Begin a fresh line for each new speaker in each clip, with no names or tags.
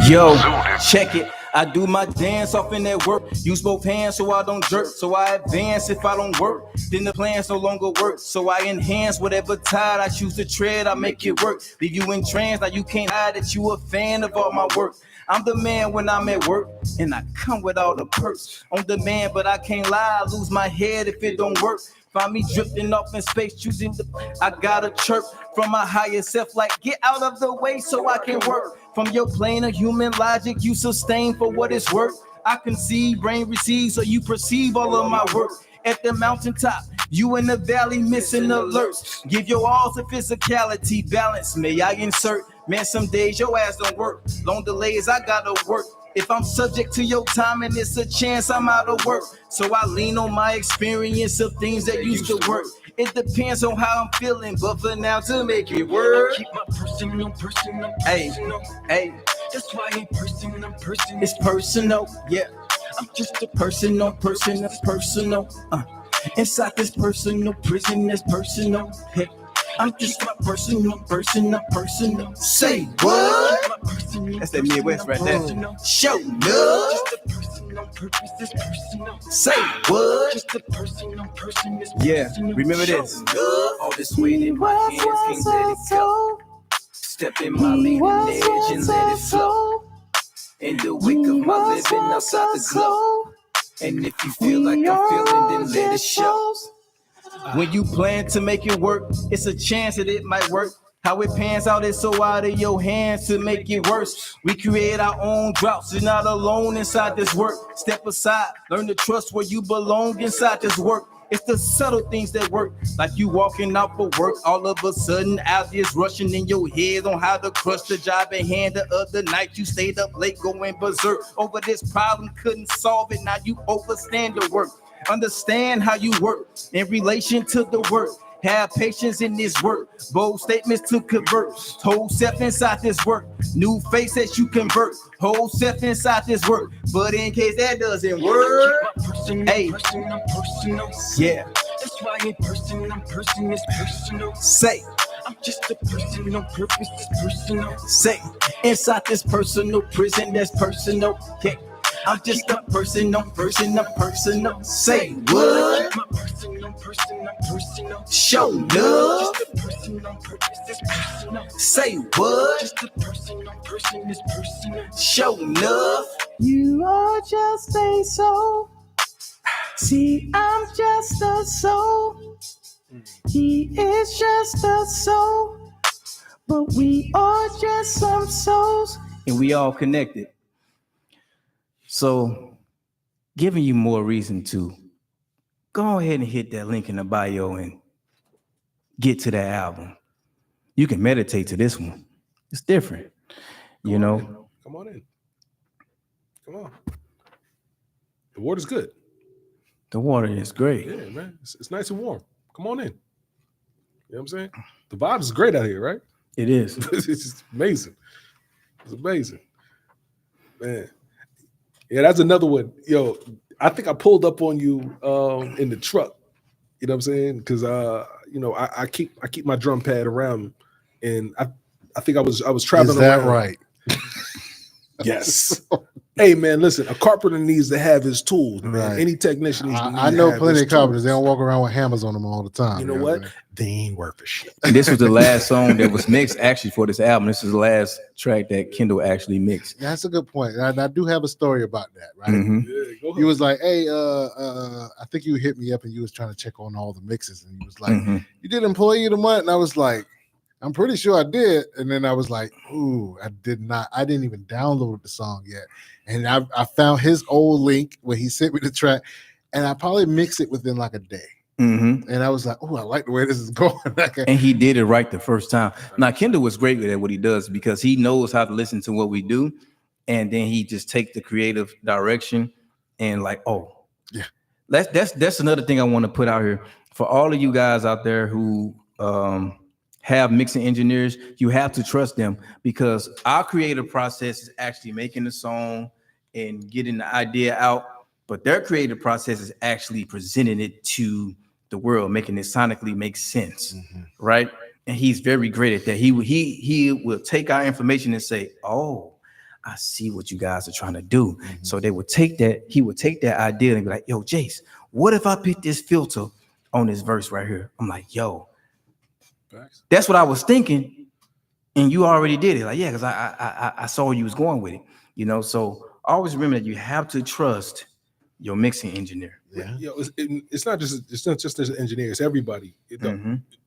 Yo, check it. I do my dance off in that work. Use both hands so I don't jerk. So I advance if I don't work. Then the plans no longer work. So I enhance whatever tide I choose to tread. I make it work. Leave you in trance. Now you can't hide that you a fan of all my work. I'm the man when I'm at work, and I come with all the perks. On demand, but I can't lie. I lose my head if it don't work. Find me drifting off in space, choosing I got a chirp from my higher self, like get out of the way so I can work. From your plane of human logic, you sustain for what it's worth. I conceive, brain receives, so you perceive all of my work. At the mountaintop, you in the valley missing alerts. Give your all to physicality, balance. May I insert? Man, some days your ass don't work. Long delays, I gotta work. If I'm subject to your time and it's a chance I'm out of work. So I lean on my experience of things that used to work. It depends on how I'm feeling, but for now to make it work.
Keep my personal.
Hey, hey,
That's why I ain't personal.
it's personal, yeah.
I'm just a
Personal. Inside this personal prison, that's personal. Hey, I'm just my personal. Say what? That's that Midwest right there. Show love.
Just a person on purpose, this personal.
Say what?
Just a person on person, this
Yeah,
personal.
remember this.
Show
All this weight in my hands, can't let it go. Step in my leading edge and let it flow. In the wake of my living outside the glow. And if you feel like I'm feeling, then let it show. When you plan to make it work, it's a chance that it might work. How it pans out is so out of your hands to make it worse. We create our own droughts, you're not alone inside this work. Step aside, learn to trust where you belong inside this work. It's the subtle things that work, like you walking out for work. All of a sudden, ideas rushing in your head on how to crush the job at hand. The other night, you stayed up late going berserk over this problem, couldn't solve it. Now you overstand the work. Understand how you work in relation to the work. Have patience in this work. Bold statements to convert. Whole self inside this work. New face that you convert. Whole self inside this work. But in case that doesn't work, hey,
personal.
yeah,
That's why I ain't person is personal.
say,
I'm just a person on purpose, this personal.
say, inside this personal prison, that's personal. Yeah. I'm just a personal. Say what?
Keep my personal.
Show love.
Just a person on purpose, this personal.
Say what?
Just a person on person, this personal.
Show love.
You are just a soul. See, I'm just a soul. He is just a soul. But we are just some souls.
And we all connected. So, giving you more reason to go ahead and hit that link in the bio and get to that album. You can meditate to this one. It's different, you know.
Come on in. Come on. The water's good.
The water is great.
Yeah, man. It's nice and warm. Come on in. You know what I'm saying? The vibe is great out here, right?
It is.
It's just amazing. It's amazing. Man. Yeah, that's another one. Yo, I think I pulled up on you in the truck. You know what I'm saying? Because you know, I keep my drum pad around, and I think I was traveling.
Is that
around.
right?
Yes. Hey man, listen, a carpenter needs to have his tools, man.
Right.
Any technician needs to
I know
have
plenty
his
of carpenters.
tools.
They don't walk around with hammers on them all the time.
You know what? They ain't worth a shit.
And this was the last song that was mixed actually for this album. This is the last track that Kendall actually mixed.
That's a good point. And I do have a story about that, right?
Mhm.
Yeah, go ahead.
He was like, hey, I think you hit me up and you was trying to check on all the mixes. And he was like,
Mhm.
you did Employee of the Month? And I was like, I'm pretty sure I did. And then I was like, ooh, I did not. I didn't even download the song yet. And I found his old link where he sent me the track, and I probably mixed it within like a day.
Mhm.
And I was like, oh, I like the way this is going.
And he did it right the first time. Now, Kendall was great at what he does because he knows how to listen to what we do. And then he just take the creative direction and like, oh,
yeah.
That's another thing I want to put out here for all of you guys out there who have mixing engineers. You have to trust them because our creative process is actually making the song and getting the idea out, but their creative process is actually presenting it to the world, making it sonically make sense, right? And he's very great at that. He will take our information and say, oh, I see what you guys are trying to do. So they would take that, he would take that idea and be like, yo, Jace, what if I put this filter on this verse right here? I'm like, yo, that's what I was thinking. And you already did it. Like, yeah, because I saw where you was going with it. You know, so always remember that you have to trust your mixing engineer.
Yeah.
It's not just as an engineer, it's everybody.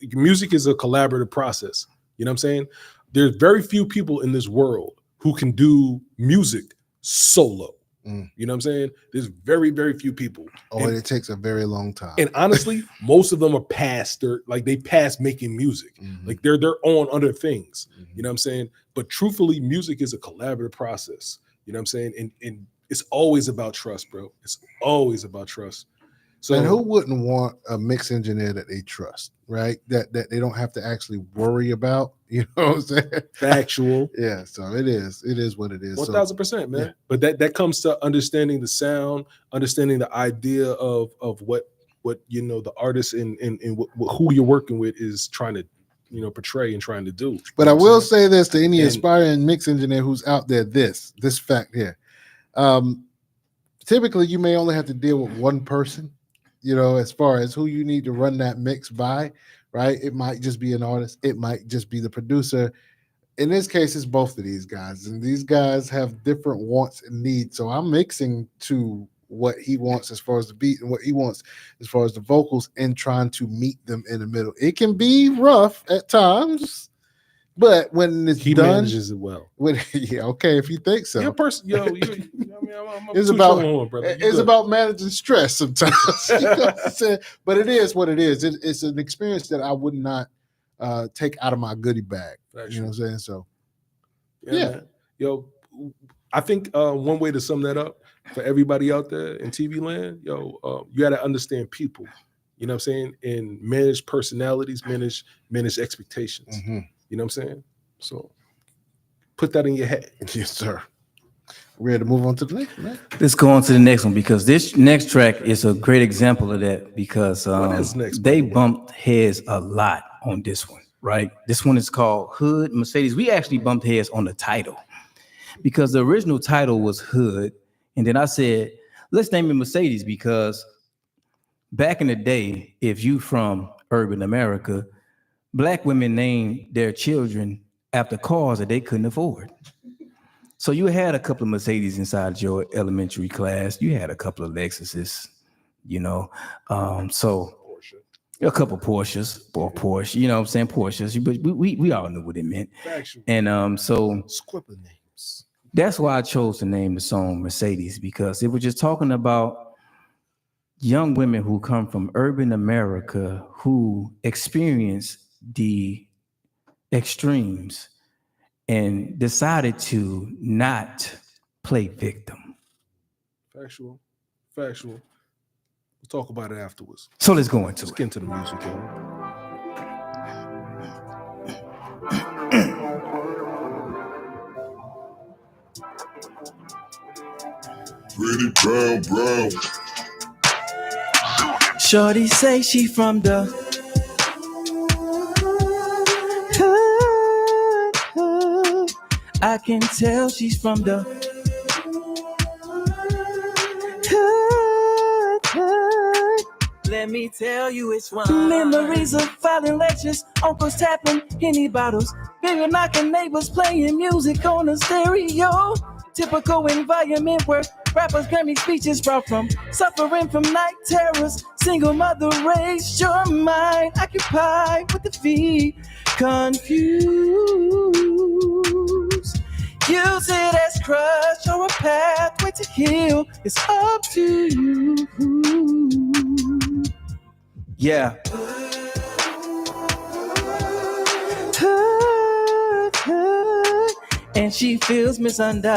Music is a collaborative process. You know what I'm saying? There's very few people in this world who can do music solo. You know what I'm saying? There's very, very few people.
And it takes a very long time.
And honestly, most of them are past they passed making music. Like they're on other things. You know what I'm saying? But truthfully, music is a collaborative process. You know what I'm saying? And it's always about trust, bro. It's always about trust. So,
and who wouldn't want a mix engineer that they trust, right? That they don't have to actually worry about, you know what I'm saying?
Factual.
Yeah, so it is what it is.
1000%, man.
Yeah.
But that comes to understanding the sound, understanding the idea of what you know the artist and who you're working with is trying to, you know, portray and trying to do.
But I will say this to any aspiring mix engineer who's out there, this fact here. Typically you may only have to deal with one person, you know, as far as who you need to run that mix by, right? It might just be an artist, it might just be the producer. In this case, it's both of these guys, and these guys have different wants and needs. So I'm mixing to what he wants as far as the beat and what he wants as far as the vocals, and trying to meet them in the middle. It can be rough at times, but when it's
he
done,
manages it well.
Yeah, okay, if you think so.
I'm
It's about managing stress sometimes. You know what I'm saying? But it is what it is. It's an experience that I would not take out of my goodie bag. You know what I'm saying? So, yeah.
Man. Yo, I think one way to sum that up for everybody out there in TV land, you got to understand people. You know what I'm saying? And manage personalities, manage expectations. You know what I'm saying? So put that in your head.
Yes, sir. Ready to move on to the next one?
Let's go on to the next one, because this next track is a great example of that, because they bumped heads a lot on this one, right? This one is called Hood Mercedes. We actually bumped heads on the title because the original title was Hood. And then I said, let's name it Mercedes, because back in the day, if you from urban America, Black women named their children after cars that they couldn't afford. So you had a couple of Mercedes inside your elementary class. You had a couple of Lexuses, you know. So a couple Porsches or Porsche, you know what I'm saying? Porsches, but we all knew what it meant. And so
Scribble names.
That's why I chose to name the song Mercedes, because it was just talking about young women who come from urban America who experience the extremes and decided to not play victim.
Factual. We'll talk about it afterwards.
So let's go into it.
Let's get into the music, yo.
Pretty brown.
Shorty say she from the hood. I can tell she's from the hood. Let me tell you it's one. Memories of filing lectures, uncles tapping Henny bottles, bigger knocking neighbors playing music on the stereo. Typical environment where rappers' Grammy speeches brought from suffering from night terrors. Single mother raised your mind, occupied with the feet, confused. Use it as crush or a pathway to heal. It's up to you. Yeah. And she feels misunderstood.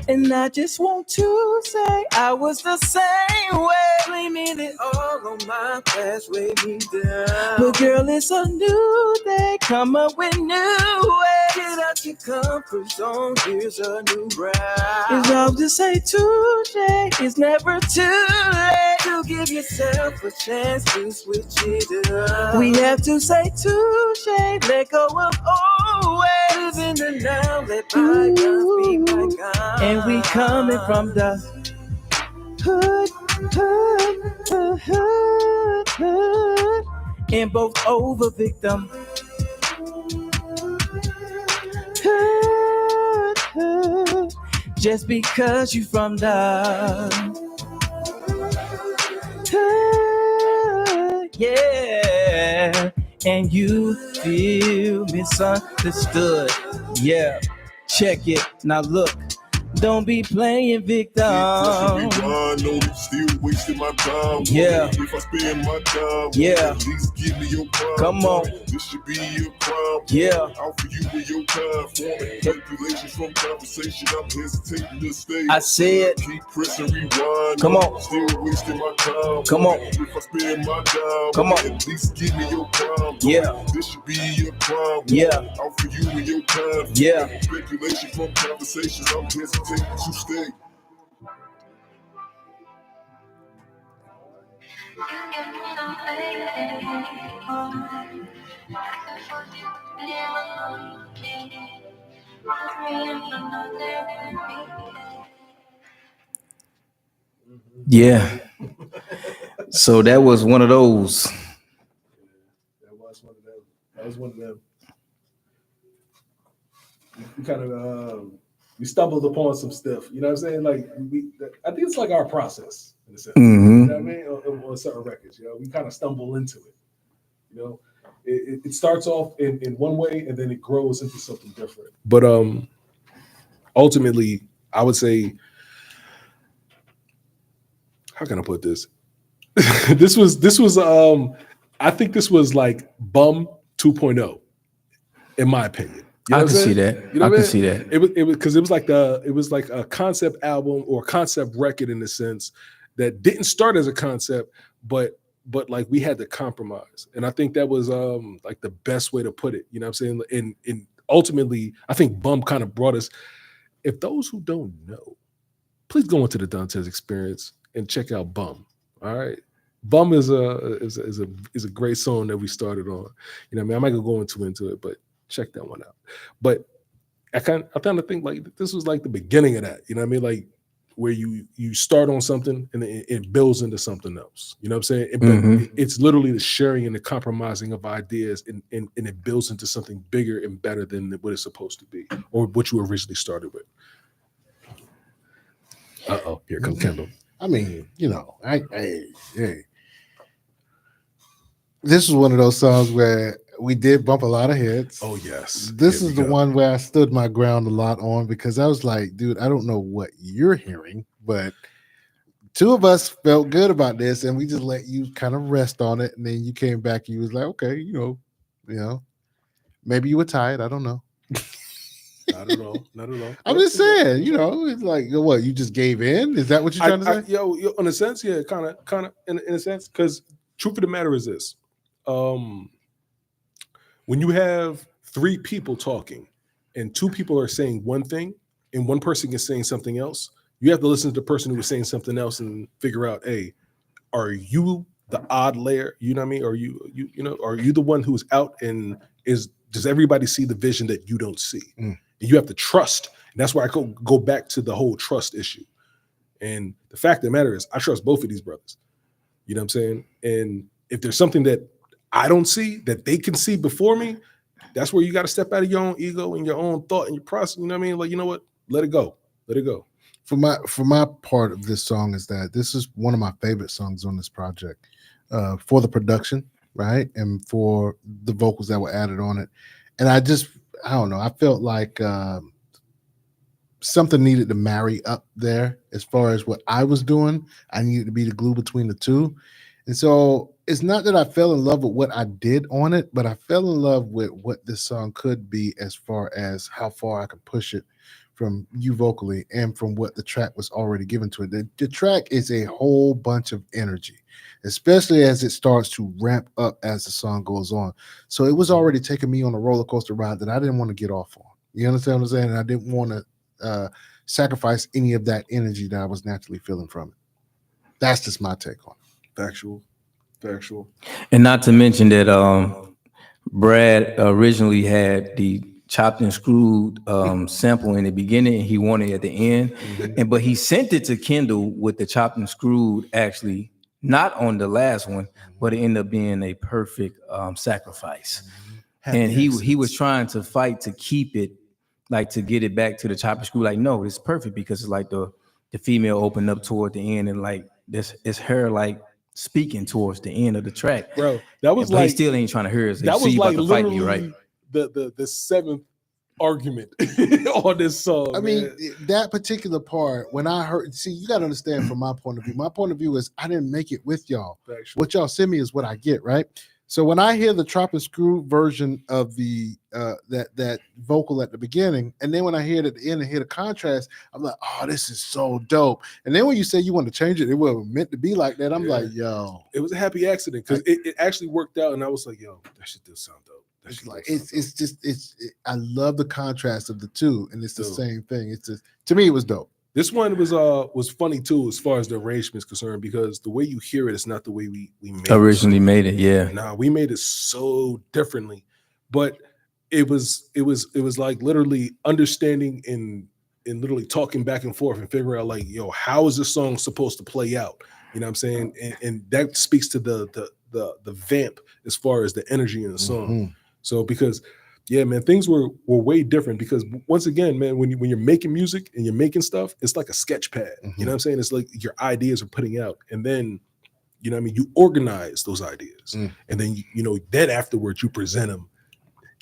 And I just want to say I was the same way. Blaming it all on my past, weigh me down. But girl, it's a new day. Come up with new ways. Get out your your comfort zone. Here's a new round.
It's wrong to say touche. It's never too late
To give yourself a chance to switch it up.
We have to say touche. Let go of always.
Live in the now, let bygones be bygones.
And we coming from the hood, and both over victim. Just because you from the hood, yeah, and you feel misunderstood.
Yeah, check it. Now look, don't be playing victim.
Rewind, no, still wasting my time.
Yeah.
If I spend my time,
Yeah.
at least give me your prime.
Come on.
This should be your crime.
Yeah.
Out for you with your time. Forming calculations from conversation. I'm hesitating to stay.
I said,
Keep pressing rewind.
Come on.
Still wasting my time.
Come on.
If I spend my time,
Come on.
at least give me your prime.
Yeah.
This should be your crime.
Yeah.
Out for you with your time.
Yeah.
Speculation from conversations. I'm hesitating to stay.
yeah. So that was one of those.
That was one of them. That was one of them. We kind of we stumbled upon some stuff. You know what I'm saying? Like I think it's like our process in a sense.
Mhm.
You know what I mean? On certain records, you know, we kind of stumble into it. You know, it starts off in one way and then it grows into something different. But ultimately, I would say, how can I put this? This was I think this was like Bum 2.0, in my opinion. You know
I
what
can
I'm
see
saying?
that.
You know
I
what
can
mean?
see that.
It was because it was like a concept album or concept record in a sense that didn't start as a concept, but like we had to compromise. And I think that was like the best way to put it. You know what I'm saying? And ultimately, I think Bum kind of brought us. If those who don't know, please go into the Dantes Experience and check out Bum. All right. Bum is a great song that we started on. You know what I mean? I might go into it, but check that one out. But I kind of think like this was like the beginning of that. You know what I mean? Like where you start on something and it builds into something else. You know what I'm saying? But it's literally the sharing and the compromising of ideas and it builds into something bigger and better than what it's supposed to be or what you originally started with. Uh-oh, here comes Kendall.
I mean, you know, this is one of those songs where we did bump a lot of heads.
Oh, yes.
This
Here
is
we
the
go.
one where I stood my ground a lot on because I was like, dude, I don't know what you're hearing, but two of us felt good about this and we just let you kind of rest on it. And then you came back and you was like, okay, you know, maybe you were tired. I don't know.
Not at all. Not at all.
I'm just saying, you know, it's like, what, you just gave in? Is that what you're trying to say?
Yo, in a sense, yeah, kind of, in a sense, because truth of the matter is this: when you have three people talking, and two people are saying one thing, and one person is saying something else, you have to listen to the person who is saying something else and figure out, hey, are you the odd layer? You know what I mean? Are you know, are you the one who's out and does everybody see the vision that you don't see? And you have to trust. And that's why I go back to the whole trust issue. And the fact of the matter is, I trust both of these brothers. You know what I'm saying? And if there's something that I don't see that they can see before me, that's where you got to step out of your own ego and your own thought and your process. You know what I mean? Like, you know what? Let it go. Let it go.
For my part of this song is that this is one of my favorite songs on this project, for the production, right, and for the vocals that were added on it. And I don't know, I felt like something needed to marry up there as far as what I was doing. I needed to be the glue between the two. And so it's not that I fell in love with what I did on it, but I fell in love with what this song could be as far as how far I could push it from you vocally and from what the track was already given to it. The track is a whole bunch of energy, especially as it starts to ramp up as the song goes on. So it was already taking me on a roller coaster ride that I didn't want to get off on. You understand what I'm saying? And I didn't want to sacrifice any of that energy that I was naturally feeling from it. That's just my take on it.
Factual.
And not to mention that Brad originally had the chopped and screwed sample in the beginning, and he wanted it at the end. But he sent it to Kendall with the chopped and screwed actually not on the last one, but it ended up being a perfect sacrifice. And he was trying to fight to keep it, like to get it back to the chop and screw. Like, no, it's perfect because it's like the female opened up toward the end, and like this is her like speaking towards the end of the track.
Bro, that was
but
like
he still ain't trying to hear us.
that was like
about to fight
literally
me, right?
the seventh argument on this song.
I mean, that particular part, when I heard, see, you got to understand from my point of view. My point of view is I didn't make it with y'all.
Factual.
What y'all send me is what I get, right? So when I hear the chop and screw version of the that vocal at the beginning, and then when I hear it at the end and hear the contrast, I'm like, oh, this is so dope. And then when you say you want to change it, it wasn't meant to be like that. I'm like, yo,
it was a happy accident because it actually worked out, and I was like, yo, that shit does sound dope.
it's like I love the contrast of the two, and it's the same thing. It's just, to me, it was dope.
This one was funny too, as far as the arrangement is concerned, because the way you hear it is not the way we
originally made it. Yeah,
nah, we made it so differently, but it was like literally understanding and literally talking back and forth and figuring out like, yo, how is this song supposed to play out? You know what I'm saying? And that speaks to the vamp as far as the energy in the song.
Mm-hmm.
So because yeah, man, things were way different because once again, man, when you're making music and you're making stuff, it's like a sketch pad.
Mm-hmm.
You know what I'm saying? It's like your ideas are putting out, and then you know what I mean, you organize those ideas, and then you know, then afterwards you present them,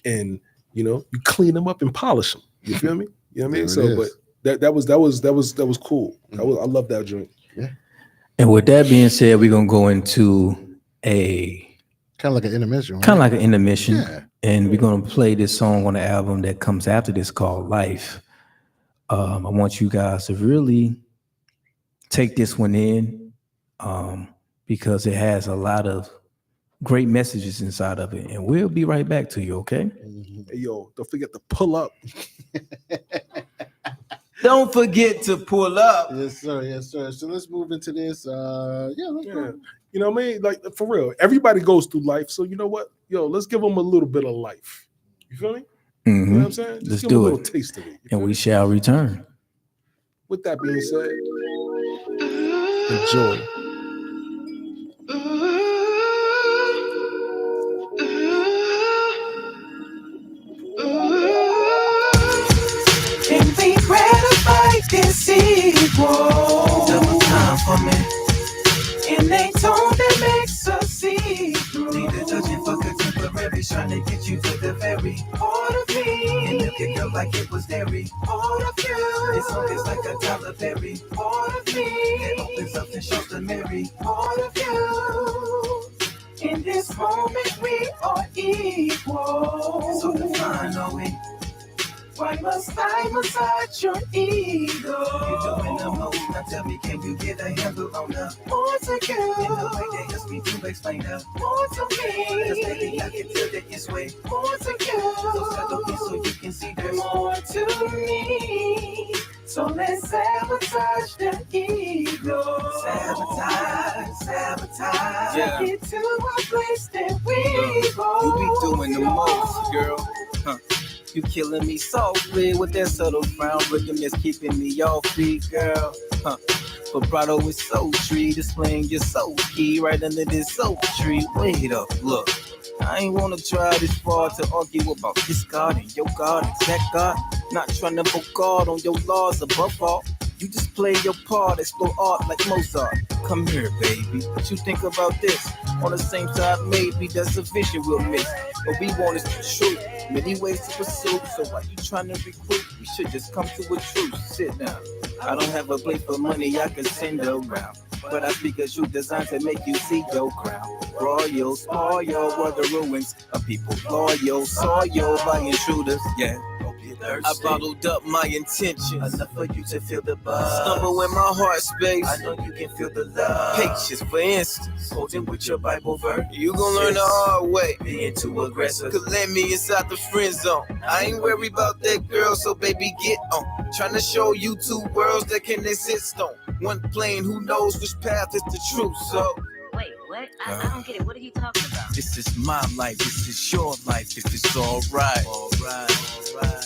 and you know, you clean them up and polish them. You feel me? You know what I mean? So, but that was cool. I love that joint.
Yeah.
And with that being said, we're gonna go into a
kind of like an intermission. Right?
Kind of like an intermission.
Yeah.
And we're going to play this song on the album that comes after this called Life. I want you guys to really take this one in because it has a lot of great messages inside of it. And we'll be right back to you, okay?
Hey, yo, don't forget to pull up.
Don't forget to pull up.
Yes, sir. Yes, sir. So let's move into this. Let's go.
You know what I mean? Like, for real, everybody goes through life. So you know what? Yo, let's give them a little bit of life. You feel me?
Mm-hmm.
You know what I'm saying? Just
let's
give
do
them a
it.
little taste of it.
And we shall return.
With that being said,
enjoy.
Can be gratified this equal.
Double time for me.
In a tone that makes us see through.
Need a judging for contemporaries, trying to get you to the very
Part of me,
and milk it up like it was dairy.
part of you,
This song is like a Tyler Perry.
part of
It
me,
opens up and shows the Mary.
part of you. In this moment we are equal.
So define, are we?
Why must I massage your ego?
You doing the most. Now tell me, can you get a handle on the
More to
in the
you,
way they ask me to explain the
more to
Cause baby,
me,
I can tell that it's way.
more to
So settle in so
you,
you can see there's
more to me. So let's sabotage the ego.
Sabotage.
Get to a place that we go.
You be doing the most, girl. You killing me softly with that subtle frown. Rhythm that's keeping me off beat, girl. Vibrato is so tree, displaying your soul key right under this soap tree. Wait up, look. I ain't wanna try this far to argue about this God and your God and that God. Not trying to vote God on your laws above all. You just play your part, explore art like Mozart. Come here, baby. What you think about this? On the same side, maybe that's a vision we'll miss. What we want is the truth. Many ways to pursue. So why you trying to recruit? We should just come to a truce. Sit down. I don't have a plate for money I can send around. But I speak a truth designed to make you see your crown. Royal, spoil were the ruins of people loyal, soil by intruders. Yeah. Hope you I bottled up my intentions, enough for you to feel the buzz. Stumble in my heart space, I know you can feel the love. Patience, for instance, holding with your Bible verse. You gon' learn the hard way, being too aggressive could land me inside the friend zone. I ain't worried about that girl, so baby get on. Trying to show you two worlds that can exist on one plane. Who knows which path is the truth? So
Wait, what? I don't get it. What are you talking about?
this is my life, this is your life, if it's alright.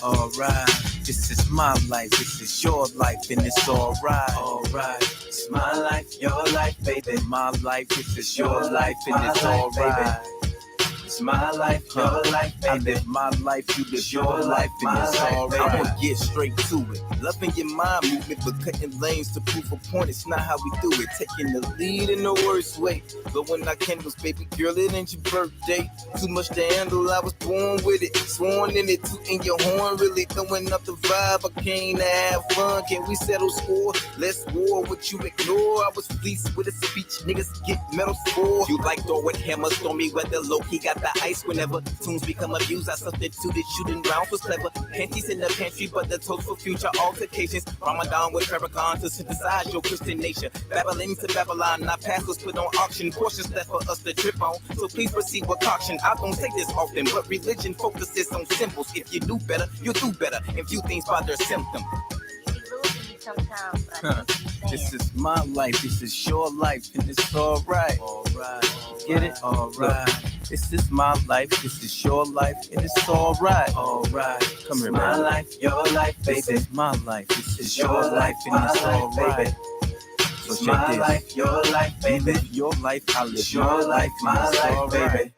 Alright. This is my life, this is your life, and it's alright. It's my life, your life, baby. My life, this is your life, and it's alright. It's my life, your life, baby. I live my life, you live your life, and it's alright. I'ma get straight to it. Loving your mind movement, but cutting lanes to prove a point. It's not how we do it. Taking the lead in the worst way. Blowing our candles, baby girl, it ain't your birthday. Too much to handle, I was born with it. Sworn in it, tooting your horn, really throwing up the vibe. I came to have fun. Can we settle score? Let's war what you ignore. I was fleeced with a speech, niggas get medals for. You like throwing hammers, stormy weather, low-key got the ice whenever tunes become abused. I substituted shooting rounds was clever. Panties in the pantry, but the toast for future altercations. Ramadan with Farrakhan to synthesize your Christian nation. Babbling to Babylon, not past was put on auction. Portions left for us to trip on. So please proceed with caution. I don't say this often, but religion focuses on symbols. If you do better, you'll do better. And few things by their symptom.
You losing me sometimes, but I think you
This is my life, this is your life, and it's alright. Get it? Alright. This is my life, this is your life, and it's alright. Come here, my life, your life, baby. This is my life, this is your life, and it's alright. So my life, your life, baby. You live your life, I live your life, and it's alright.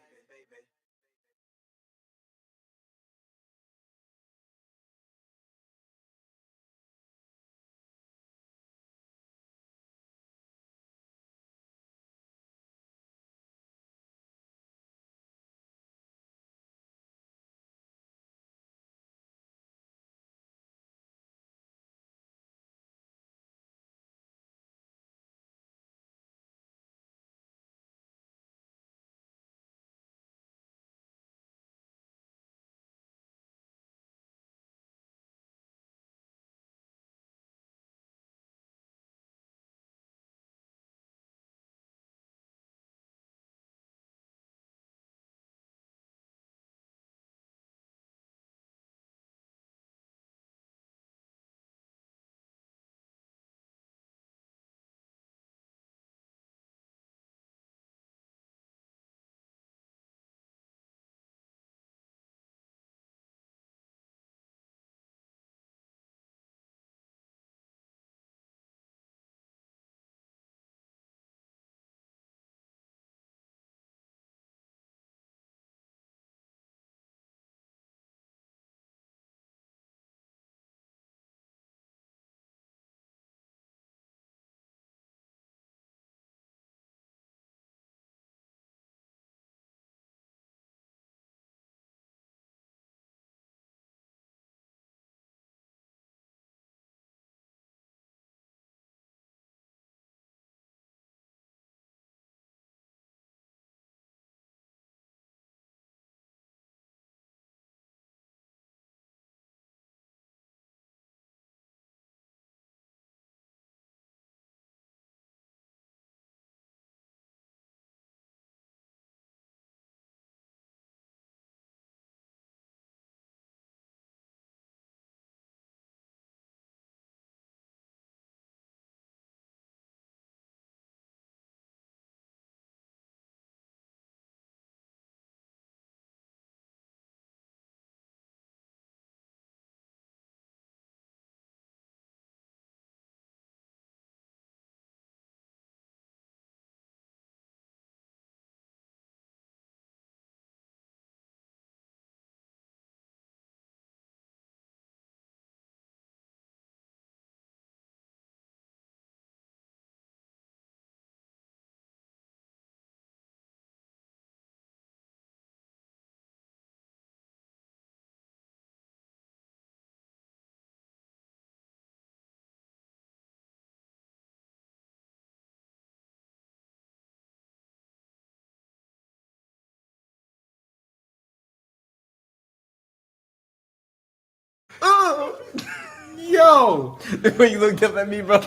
Yo,
When you looked up at me, bro.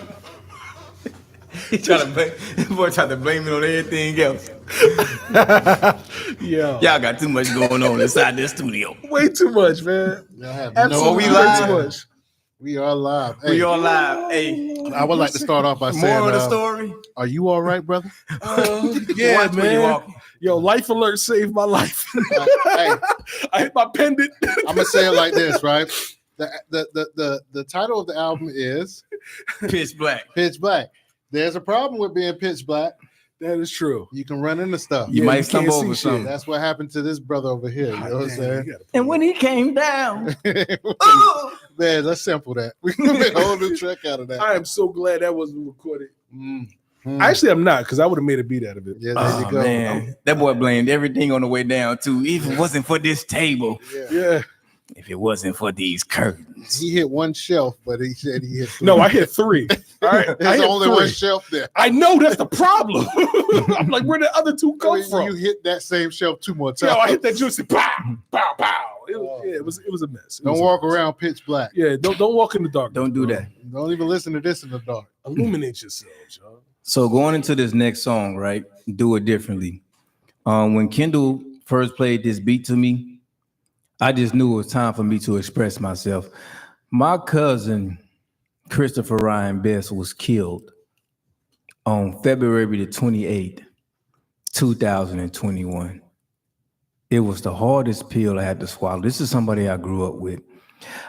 He tried to blame. Boy tried to blame it on everything else.
yo,
Y'all got too much going on inside this studio.
way too much, man.
Y'all have
Absolutely
we
way
live?
too much.
We are live.
We
Hey,
all live. Hey,
I would like to start off by
more
saying,
of the story.
are you all right, brother?
Yeah,
Watch when you
man.
walk.
Yo, Life Alert saved my life.
Hey,
I hit my pendant.
I'm gonna say it like this, right? The title of the album is
Pitch black.
Pitch Black. There's a problem with being pitch black.
That is true.
You can run into stuff.
You might
can't
stumble
see
over
shit.
something.
That's what happened to this brother over here. You know what I'm saying?
And when he came down,
Man, let's sample that. We can make a whole new track out of that.
I am so glad that wasn't recorded.
Mm.
Actually, I'm not, because I would have made a beat out of it.
Yeah, there
oh,
you go.
man, that boy blamed everything on the way down too. If it wasn't for this table,
Yeah.
if it wasn't for these curtains,
He hit one shelf, but he said he hit three.
No, I hit 3. All right. I
There's
hit
only
3.
one shelf there.
I know that's the problem. I'm like, where the other two come from?
You hit that same shelf 2 more
Yo,
times.
I hit that juicy pow, pow, pow. It was a mess. It
Don't
was a
walk
mess.
around pitch black.
Yeah, don't walk in the dark.
don't do that.
Don't even listen to this in the dark.
Illuminate yourselves, y'all.
So going into this next song, right? Do It Differently. When Kendall first played this beat to me, I just knew it was time for me to express myself. My cousin, Christopher Ryan Best, was killed on February the 28th, 2021. It was the hardest pill I had to swallow. This is somebody I grew up with.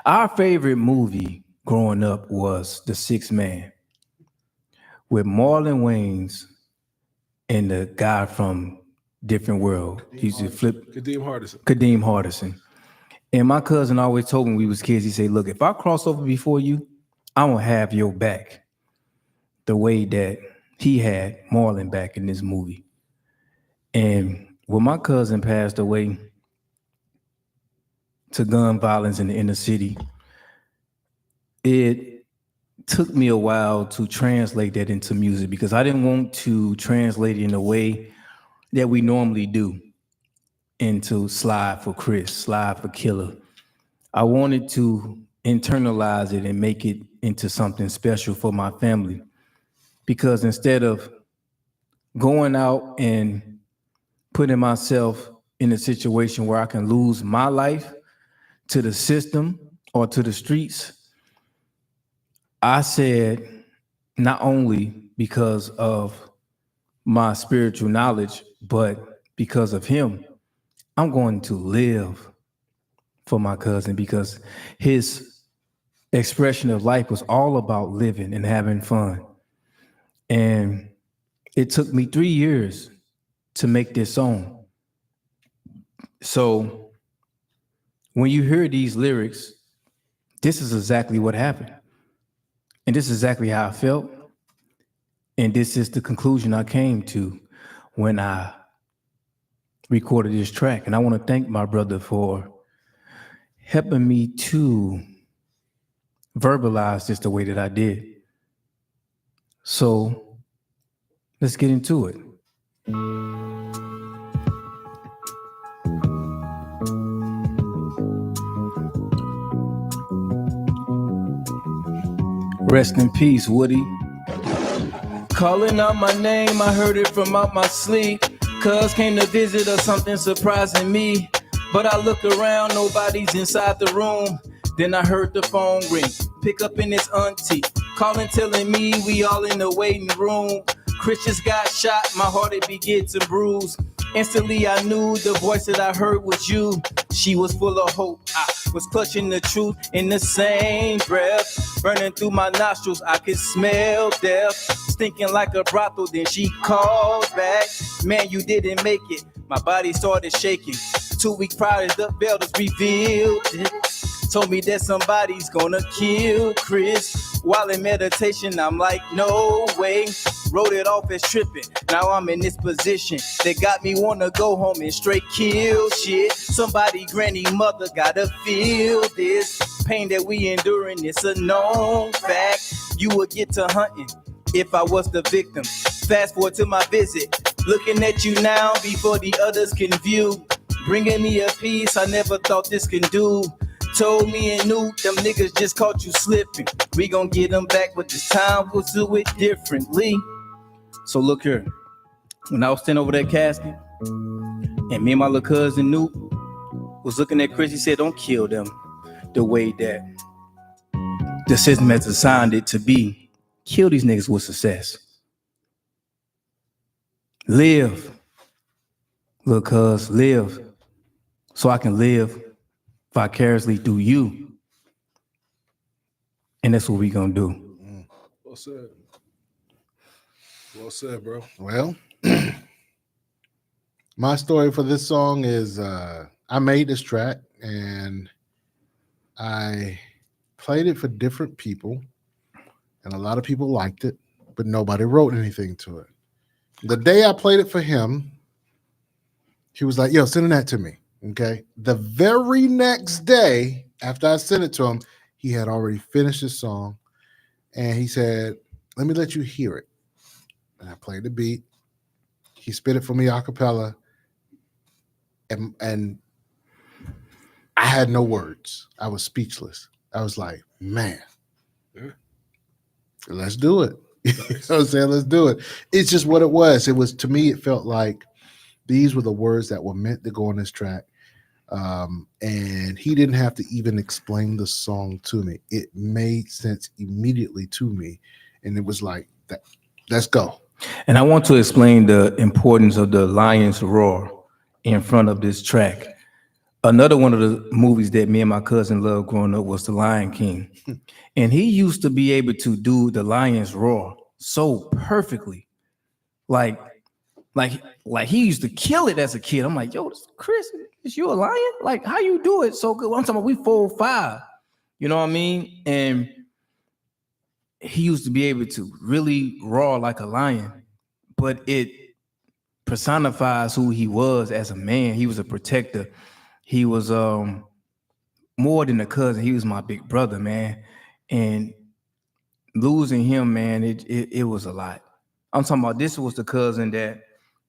Our favorite movie growing up was The Sixth Man, with Marlon Wayans and the guy from Different World. He used to flip Kadeem Hardison. And my cousin always told me when we was kids, he said, look, if I cross over before you, I'm gonna have your back the way that he had Marlon back in this movie. And when my cousin passed away to gun violence in the inner city, it took me a while to translate that into music because I didn't want to translate it in a way that we normally do into Slide for Chris, Slide for Killer. I wanted to internalize it and make it into something special for my family because instead of going out and putting myself in a situation where I can lose my life to the system or to the streets, I said, not only because of my spiritual knowledge, but because of him, I'm going to live for my cousin because his expression of life was all about living and having fun. And it took me 3 years to make this song. So when you hear these lyrics, this is exactly what happened. And this is exactly how I felt. And this is the conclusion I came to when I recorded this track. And I want to thank my brother for helping me to verbalize this the way that I did. So let's get into it. Rest in peace, Woody. Calling out my name, I heard it from out my sleep. Cuz came to visit or something surprising me. But I look around, nobody's inside the room. Then I heard the phone ring. Pick up in his auntie. Calling, telling me we all in the waiting room. Chris just got shot, my heart it began to bruise. Instantly I knew the voice that I heard was you. She was full of hope. I was clutching the truth in the same breath. Burning through my nostrils, I could smell death. Stinking like a brothel, then she called back. Man, you didn't make it. My body started shaking. 2 weeks prior, the elders revealed it. Told me that somebody's gonna kill Chris. While in meditation, I'm like, no way. Wrote it off as tripping. Now I'm in this position that got me wanna go home and straight kill shit. Somebody, granny, mother, gotta feel this pain that we enduring. It's a known fact. You would get to hunting if I was the victim. Fast forward to my visit. Looking at you now before the others can view. Bringing me a piece I never thought this can do. told me and knew them niggas just caught you slipping. We gon' get them back, but this time we'll do it differently. So look here. When I was standing over that casket, and me and my little cousin Newt was looking at Chris, he said, don't kill them the way that the system has designed it to be. Kill these niggas with success. Live, little cuz, live, so I can live vicariously through you. And that's what we gonna do.
Well said. Well said, bro.
Well, my story for this song is I made this track and I played it for different people, and a lot of people liked it, but nobody wrote anything to it. The day I played it for him, he was like, yo, send that to me. Okay. The very next day after I sent it to him, he had already finished his song, and he said, let me let you hear it. And I played the beat. He spit it for me a cappella, and I had no words. I was speechless. I was like, man, let's do it. You know what I'm saying? Let's do it. It's just what it was. It was, to me, it felt like these were the words that were meant to go on this track. And he didn't have to even explain the song to me. It made sense immediately to me. And it was like, that. Let's go.
And I want to explain the importance of the lion's roar in front of this track. Another one of the movies that me and my cousin loved growing up was The Lion King. And he used to be able to do the lion's roar so perfectly. Like he used to kill it as a kid. I'm like, yo, Chris, is you a lion? Like, how you do it so good? I'm talking about we 4-5. You know what I mean? And he used to be able to really roar like a lion, but it personifies who he was as a man. He was a protector. He was more than a cousin. He was my big brother, man. And losing him, man, it was a lot. I'm talking about this was the cousin that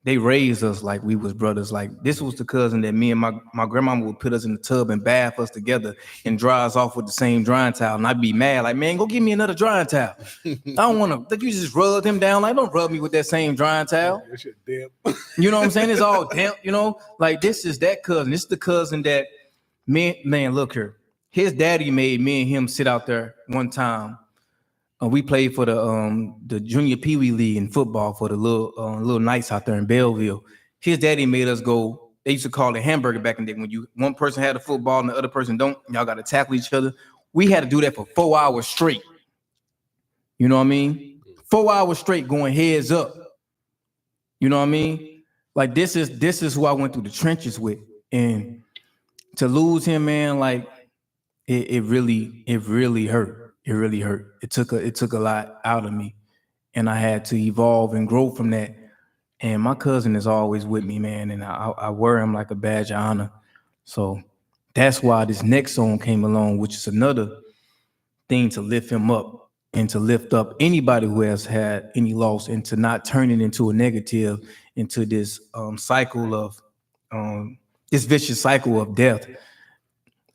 they raised us like we was brothers. Like this was the cousin that me and my grandmama would put us in the tub and bath us together and dry us off with the same drying towel. And I'd be mad, like, man, go give me another drying towel. I don't want to. Like, you just rub him down. Like, don't rub me with that same drying towel.
That shit damp.
You know what I'm saying? It's all damp, you know? Like, this is that cousin. This is the cousin that, man, look here. His daddy made me and him sit out there one time. We played for the junior Pee Wee League in football for the little Knights out there in Belleville. His daddy made us go. They used to call it hamburger back in the day. When one person had a football and the other person don't, y'all got to tackle each other. We had to do that for 4 hours straight. You know what I mean? 4 hours straight going heads up. You know what I mean? Like this is who I went through the trenches with, and to lose him, man, like it really hurt. It really hurt. It took a lot out of me, and I had to evolve and grow from that. And my cousin is always with me, man, and I wear him like a badge of honor. So that's why this next song came along, which is another thing to lift him up and to lift up anybody who has had any loss, and to not turn it into a negative, into this cycle of this vicious cycle of death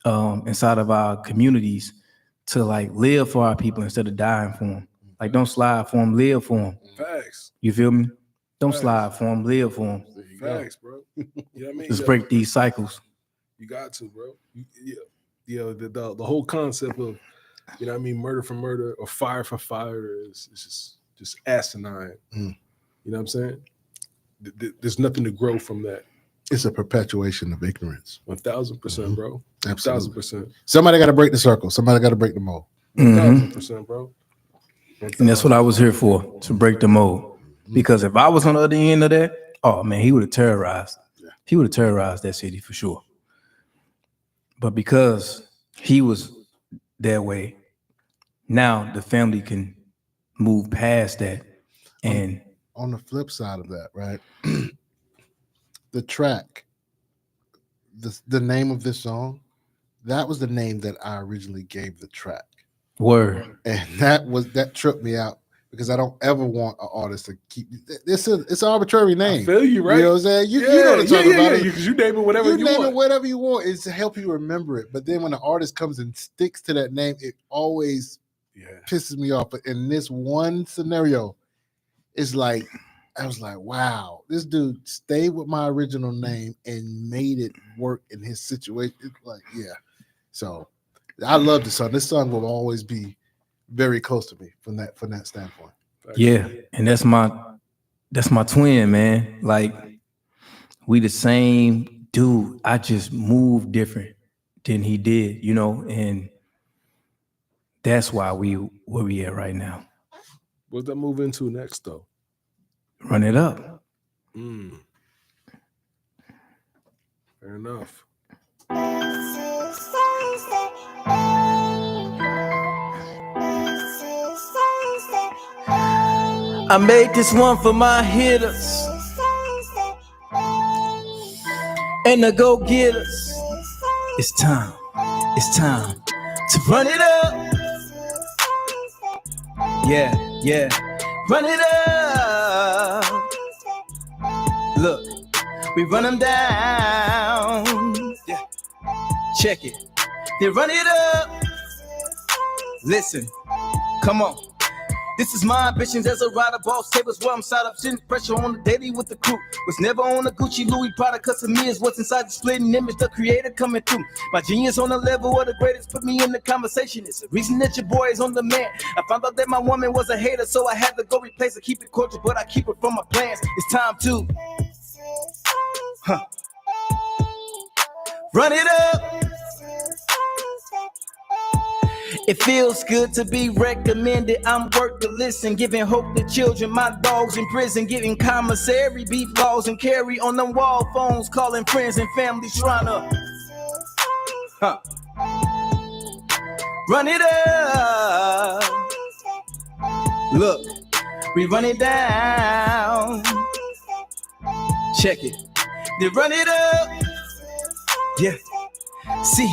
inside of our communities. To like live for our people instead of dying for them. Like, don't slide for them, live for them.
Facts.
You feel me? Don't
Facts.
slide for them, live for them.
Facts, bro. You know what I mean?
Let's break these cycles.
You got to, bro. The whole concept of, you know what I mean, murder for murder or fire for fire is just asinine. You know what I'm saying? There's nothing to grow from that.
It's a perpetuation of ignorance.
1000%, bro.
Absolutely.
1000%.
Somebody got to break the circle. Somebody got to break the mold.
1000%, bro.
And that's what I was here for, to break the mold. Because if I was on the other end of that, oh man, he would have terrorized. He would have terrorized that city for sure. But because he was that way, now the family can move past that. And
on the flip side of that, right? The track, the name of this song, that was the name that I originally gave the track.
Word.
And that tripped me out because I don't ever want an artist to keep it's an arbitrary name.
I feel you, right?
You know what I'm saying? You know what I'm talking about.
Because you name it whatever you
name
want.
it whatever you want. It's to help you remember it. But then when the artist comes and sticks to that name, it always pisses me off. But in this one scenario, it's like I was like, wow, this dude stayed with my original name and made it work in his situation. It's like, yeah. So I love this song. This song will always be very close to me from that standpoint.
Yeah, and that's my twin, man. Like we the same dude. I just moved different than he did, you know, and that's why where we at right now.
What's that move into next though?
Run It Up.
Fair enough.
I made this one for my hitters and the go-getters. It's time to run it up. Yeah, run it up. Look, we run them down. Yeah, check it. They run it up. Listen, come on. This is my ambitions as a rider, boss tables where I'm side up, sitting pressure on the daily with the crew. Was never on a Gucci, Louis, Prada, custom me is what's inside the splitting image, the creator coming through. My genius on the level of the greatest, put me in the conversation. It's the reason that your boy is on the man. I found out that my woman was a hater, so I had to go replace her, keep it cordial, but I keep it from my plans. It's time to run it up. It feels good to be recommended. I'm worth the listen, giving hope to children. My dogs in prison, getting commissary, beat laws and carry on them wall phones, calling friends and family trying to run it up. Look, we run it down. Check it. They run it up. Yeah. See.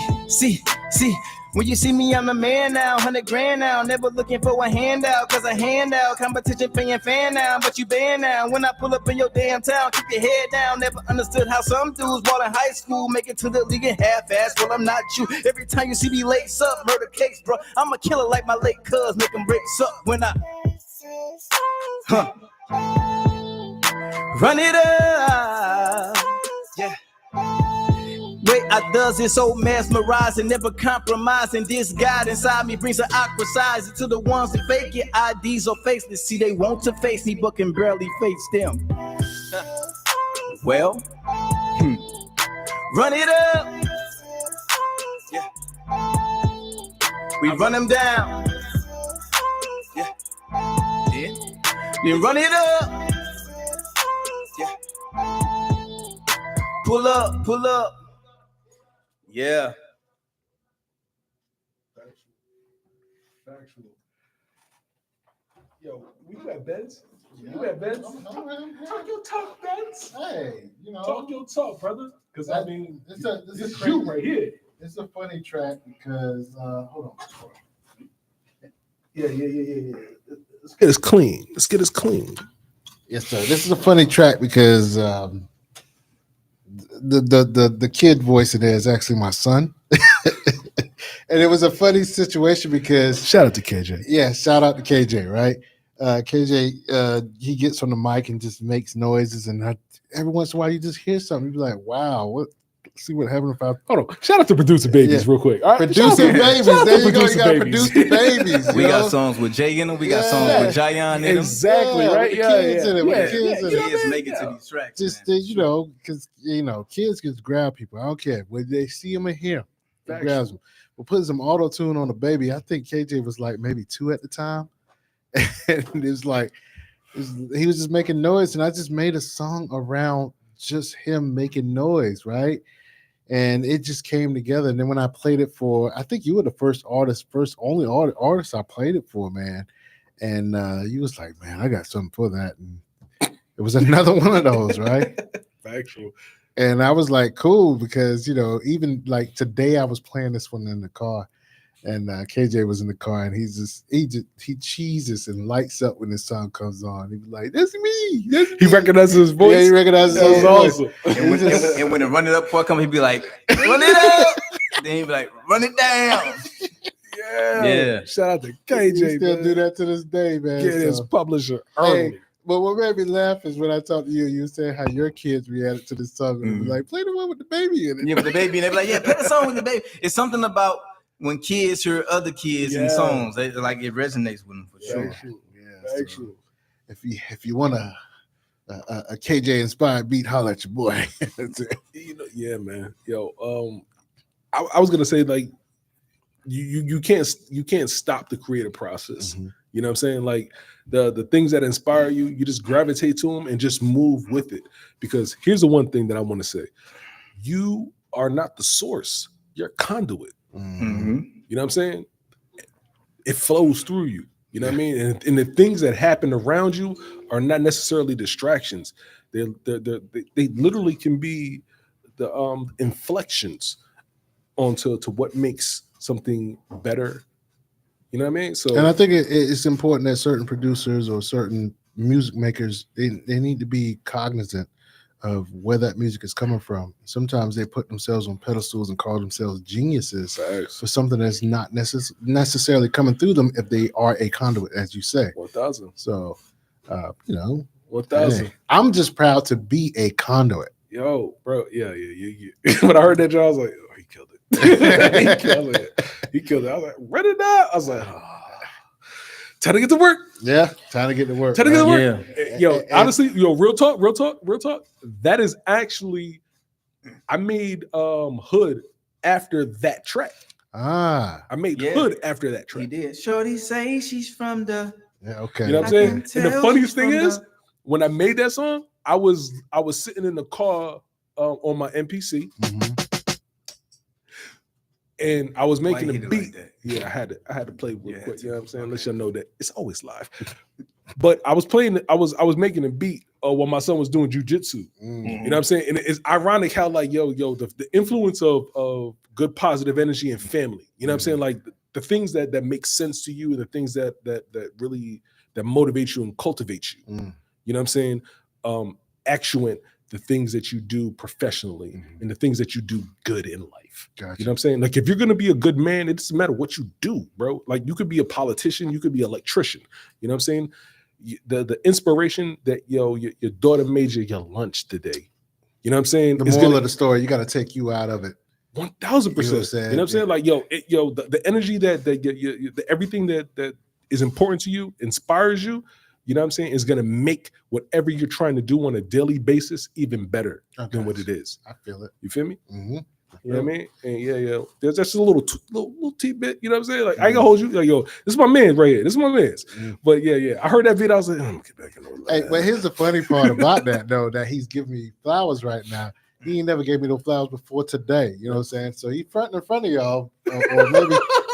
When you see me, I'm a man now, 100 grand now. Never looking for a handout, cause a handout. Competition paying fan now, but you banned now. When I pull up in your damn town, keep your head down. Never understood how some dudes ball in high school make it to the league and half-ass. Well, I'm not you. Every time you see me lace up, murder case, bro. I'm a killer like my late cuz, make them race up when I run it up. Yeah. Way I does it so mesmerizing, never compromising. This God inside me brings an awkward size to the ones that fake it. IDs or faceless. See, they want to face me, but can barely face them. Well, run it up. Yeah. We run them down. Yeah. Then run it up. Yeah. Pull up. Yeah.
Factual. Yo, you at Ben's? You at Ben's? Talk your talk, Ben's.
Hey,
Talk your talk, brother. Because I mean,
this
this
is
is shoot right here.
It's a funny track because hold on.
Yeah. Let's get us clean.
Yes, sir. This is a funny track because the kid voice in there is actually my son. And it was a funny situation because
shout out to KJ.
Yeah, shout out to KJ, right? KJ, he gets on the mic and just makes noises, and every once in a while you just hear something. You be like, "Wow, what? See what happened if I hold on." Shout out to Producer Babies, real quick. All right, Producer Babies. There you go. You got Producer Babies.
We got songs with Jay in them. We got songs with Jayon in them.
Exactly, right?
With the kids in it. With the kids in it.
Kids make it to these tracks.
Just because kids can grab people. I don't care when they see them and hear them, grabs them. We're putting some auto tune on the baby. I think KJ was like maybe 2 at the time, and he was just making noise, and I just made a song around just him making noise, right? And it just came together. And then when I played it for, I think you were the only artist I played it for, man. And you was like, man, I got something for that. And it was another one of those, right?
Factual.
And I was like, cool, because even like today I was playing this one in the car, And KJ was in the car, and he cheeses and lights up when this song comes on. He was like, "That's me." That's
He
me.
recognizes his voice.
Yeah, he recognizes
That
his
was
voice.
awesome.
And when the run it up part comes, he'd be like, "Run it up." Then he'd be like, "Run it down." Yeah.
Shout out to
He
KJ.
still
man.
do that to this day, man.
Get his
So-
publisher
Hey,
early.
but what made me laugh is when I talked to you, you were saying how your kids reacted to this song. And
Mm-hmm.
like, play the one with the baby in it.
Yeah, with the baby, and they be like, "Yeah, play the song with the baby." It's something about when kids hear other kids in
Yeah.
songs, they like it resonates with them for sure.
Very true.
Yeah,
Very
so
true.
if you want a KJ inspired beat, holler at your boy. That's it.
You know, yeah, man. Yo, I was gonna say like you can't stop the creative process.
Mhm.
You know what I'm saying? Like the things that inspire you, you just gravitate to them and just move with it. Because here's the one thing that I want to say: you are not the source; you're a conduit.
Mm-hmm.
You know what I'm saying? It flows through you. You know what I mean? And the things that happen around you are not necessarily distractions. They literally can be the inflections onto what makes something better. You know what I mean? So
And I think it's important that certain producers or certain music makers they need to be cognizant of where that music is coming from. Sometimes they put themselves on pedestals and call themselves geniuses for something that's not necessarily coming through them if they are a conduit, as you say.
1,000.
So, you know,
1,000.
hey, I'm just proud to be a conduit.
Yo, bro. Yeah. When I heard that, I was like, oh, he killed it. He killed it. He killed it. I was like, run it out. I was like, oh. Time to get to work.
Yeah, time to get to work.
Time to get to
right?
work. Yo, honestly, real talk. That is actually, I made Hood after that track.
Ah,
I made
Yeah.
Hood after that
He
track.
did. Shorty say she's from the.
yeah, okay.
You know what I'm
I
saying?
can
And the
tell
funniest
she's
thing
from
is,
the-
when I made that song, I was sitting in the car on my MPC,
Mhm.
and I was making
Why
a
you hit it
beat.
like that?
Yeah, I had to play real
Yeah,
quick. You know what I'm saying?
okay.
Let y'all know that it's always live. But I was playing. I was making a beat while my son was doing jujitsu.
Mm.
You know what I'm saying? And it's ironic how like the influence of good positive energy and family. You know what I'm saying? Like the things that make sense to you and the things that really that motivate you and cultivate you.
Mm.
You know what I'm saying? Actuate the things that you do professionally and the things that you do good in life.
Gotcha.
You know what I'm saying? Like if you're gonna be a good man, it doesn't matter what you do, bro. Like you could be a politician, you could be an electrician. You know what I'm saying? The inspiration that your daughter made you your lunch today. You know what I'm saying?
The
It's
moral
gonna-
of the story, you got to take you out of it.
1,000%.
You know what I'm
You know
saying?
what I'm saying? Like the energy that the everything that is important to you inspires you. You know what I'm saying? Is gonna make whatever you're trying to do on a daily basis even better than what it is.
I feel it.
You feel me?
Mm-hmm.
You know what I mean? And yeah. There's just a little tidbit. You know what I'm saying? Like I ain't gonna hold you. Like yo, this is my man right here. This is my man's.
Mm.
But yeah. I heard that video. I was like, I'm gonna get back in the
Hey, but here's the funny part about that, though, that he's giving me flowers right now. He ain't never gave me no flowers before today. You know what I'm saying? So he fronting in front of y'all, or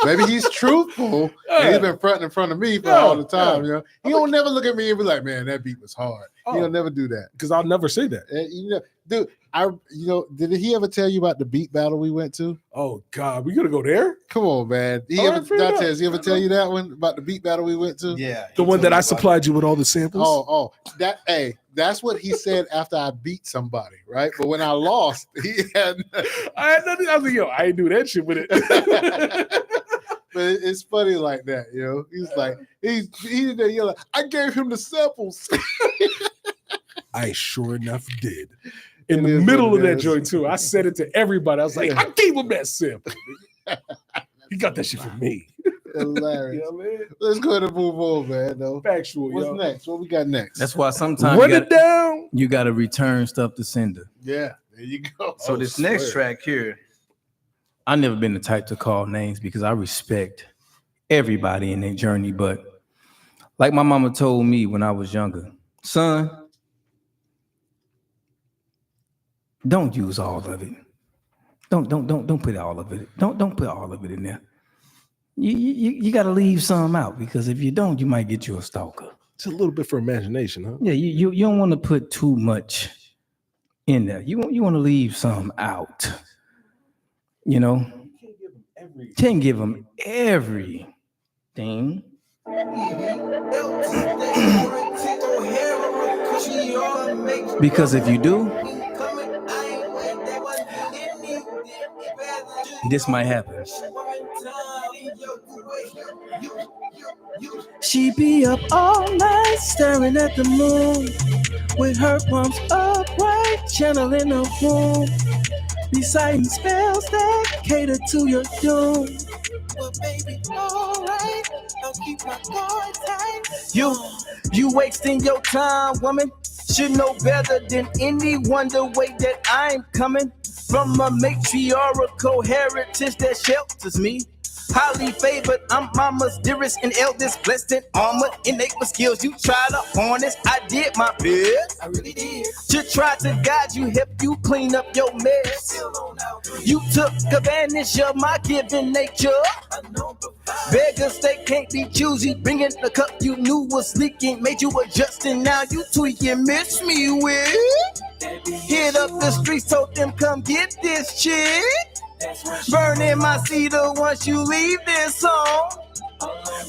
maybe he's truthful. And he's been fronting in front of me for all the time. You know, he don't never look at me and be like, "Man, that beat was hard."
Oh.
He'll never do that.
because I'll never say that.
And, you know, dude, did he ever tell you about the beat battle we went to?
Oh God, we gotta go there.
Come on, man.
All right, fair enough.
Dantes, he ever tell you that one about the beat battle we went to?
Yeah.
The one that I supplied you with all the samples.
That's what he said after I beat somebody, right? But when I lost, he had.
I had nothing. I was like, yo, I ain't do that shit with it.
But it's funny like that, you know. He's like, he did that yelling. I gave him the samples.
I sure enough did. In
It
the
is
middle
what
of
it
that
is.
joint too, I said it to everybody. I was like,
Yeah.
I gave him that sample. He got that shit from me.
Hilarious.
You know what I mean?
Let's go ahead and move on, man. Though.
Factual,
What's
yo.
next? What we got next?
That's why sometimes
Run it down.
you got to return stuff to sender.
Yeah, there you go.
So this next track here, I never been the type to call names because I respect everybody in their journey. But like my mama told me when I was younger, son, don't use all of it. Don't put all of it. Don't put all of it in there. You got to leave some out because if you don't, you might get you a stalker.
It's a little bit for imagination, huh?
Yeah, you don't want to put too much in there. You want to leave some out. You know.
You can't give him
Can't give him everything. Because if you do, this might happen. She be up all night staring at the moon with her palms upright, channeling her womb, reciting spells that cater to your doom. But baby, alright, I'll keep my guard tight. You wasting your time, woman. Should know better than anyone the way that I'm coming from a matriarchal heritage that shelters me. Highly favored, I'm mama's dearest and eldest, blessed and armored, innate with skills you try to harness. I did my best, I really did, to try to guide you, help you clean up your mess. You took advantage of my given nature. Beggars, they can't be choosy, bringing the cup you knew was leaking, made you adjust and now you tweaking. Miss me with hit up the streets, told them come get this chick. Burning my cedar once you leave this home.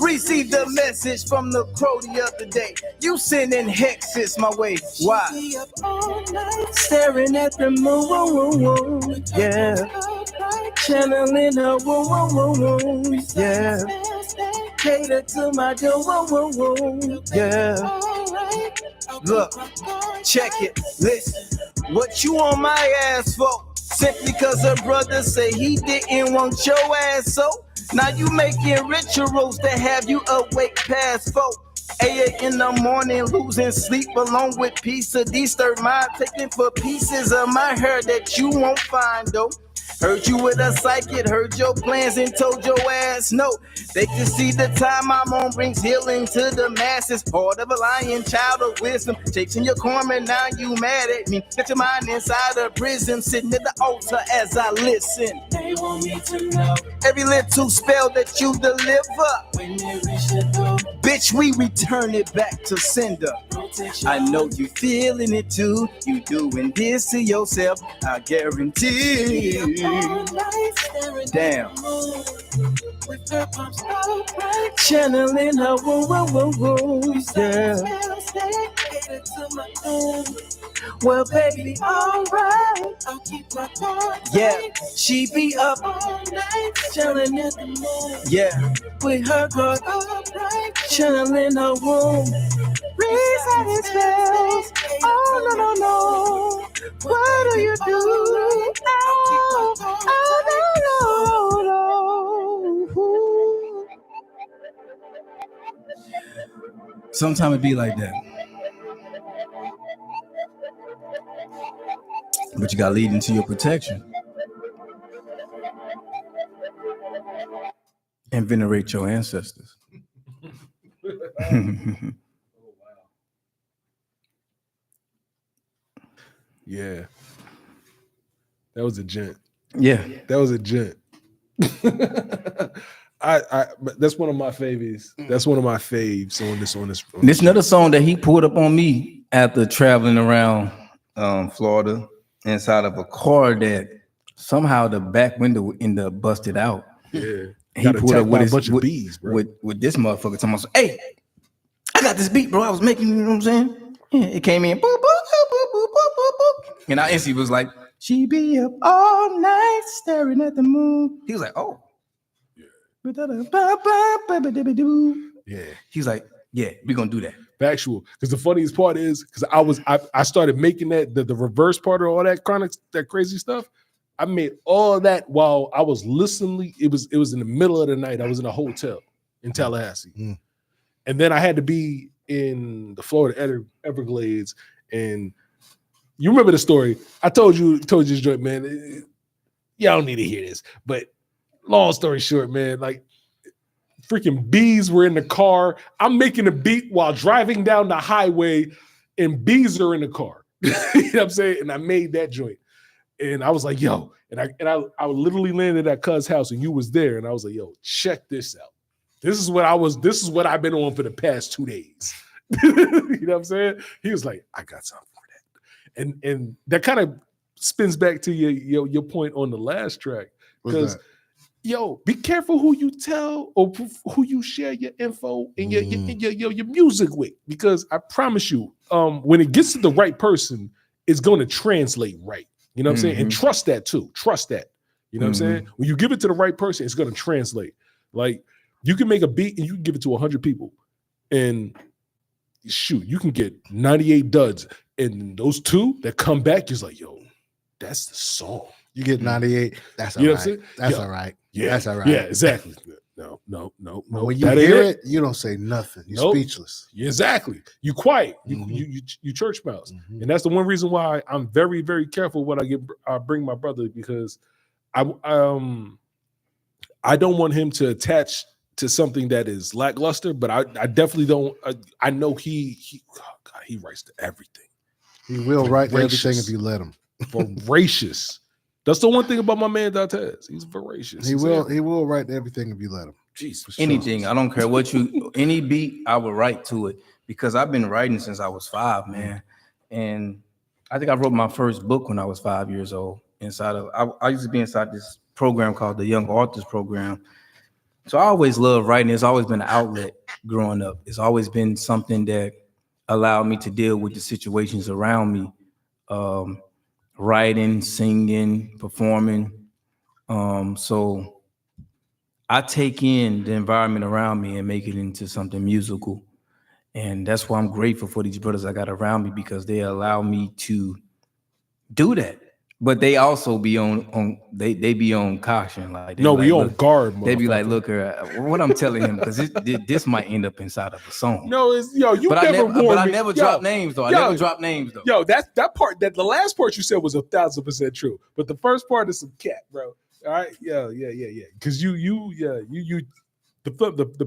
Receive the message from the crow the other day. You sending hexes my way. Why? Staring at the moon, yeah. Channeling her woo, yeah. Cater to my door, yeah. Look, check it, listen. What you on my ass for? Simply cause her brother say he didn't want your ass, so now you making rituals that have you awake past 4 a.m. in the morning, losing sleep along with peace of disturbed mind, taking for pieces of my hair that you won't find though. Heard you with a psychic, heard your plans and told your ass no. They can see the time I'm on brings healing to the masses. Part of a lion, child of wisdom, chasing your karma, now you mad at me. Get your mind inside a prison, sitting at the altar as I listen. They want me to know every little spell that you deliver. When they reach the door, bitch, we return it back to sender. I know you feeling it too. You doing this to yourself, I guarantee. Damn. Channeling her woo, yeah. Well, baby, alright. I'll keep my heart. Yeah, she be up all night, chilling in the moon. Yeah, with her heart upright, channeling her womb. Resetting spells. Oh no. What do you do? No. Sometimes it be like that. But you gotta lead into your protection. And venerate your ancestors.
Yeah. That was a gent.
Yeah.
That was a gent. But that's one of my favies. That's one of my faves on this.
This another song that he pulled up on me after traveling around Florida inside of a car that somehow the back window ended up busted out.
Yeah.
And he pulled up with
a bunch of bees, bro.
with this motherfucker talking about, hey, I got this beat, bro. I was making, you know what I'm saying? Yeah, it came in, boop, boop, boop, boop, boop, boop, boop. And I instantly was like, she be up all night staring at the moon. He was like, oh.
Yeah.
He's like, yeah, we're gonna do that.
Factual. Because the funniest part is because I started making that the reverse part of all that crazy stuff. I made all of that while I was listening. It was in the middle of the night. I was in a hotel in Tallahassee. And then I had to be in the Florida Everglades. And you remember the story. I told you this joint, man. Y'all don't need to hear this. But long story short, man, like freaking bees were in the car. I'm making a beat while driving down the highway and bees are in the car. You know what I'm saying? And I made that joint. And I was like, yo, and I literally landed at Cuz's house and you was there. And I was like, yo, check this out. This is what I've been on for the past 2 days. You know what I'm saying? He was like, I got something for that. And that kind of spins back to your point on the last track. Because yo, be careful who you tell or who you share your info and your music with, because I promise you, when it gets to the right person, it's going to translate right. You know what I'm saying? And trust that too. Trust that. You know what I'm saying? When you give it to the right person, it's going to translate. Like, you can make a beat and you can give it to 100 people, and shoot, you can get 98 duds, and those 2 that come back is like, yo, that's the song.
You get 98. That's all
You know
right.
what I'm saying?
That's
Yeah.
all right.
Yeah,
That's all right.
Yeah, exactly. No.
But when you
that ain't
hear it, you don't say nothing. You're
Nope.
speechless.
Exactly. You quiet. You church mouse, and that's the one reason why I'm very, very careful when I bring my brother, because I don't want him to attach to something that is lackluster. But I definitely don't. I know he writes to everything.
He will write
Voracious.
everything if you let him.
Voracious. That's the one thing about my man Dantes. He's voracious.
He will write everything if you let him.
Jesus.
Anything. I don't care what any beat, I will write to it, because I've been writing since I was 5, man. And I think I wrote my first book when I was 5 years old. I used to be inside this program called the Young Authors Program. So I always loved writing. It's always been an outlet growing up. It's always been something that allowed me to deal with the situations around me. Writing, singing, performing. So I take in the environment around me and make it into something musical. And that's why I'm grateful for these brothers I got around me, because they allow me to do that. But they also be on they be on caution. Like,
No, we on
look,
guard.
they be like,
motherfucker.
look, what I'm telling him, because this might end up inside of a song.
No, it's you
But
never warned me.
I never drop names though. I never drop names though.
Yo, that part, that the last part you said was 1,000% true, but the first part is some cat, bro. All right, yeah. Because the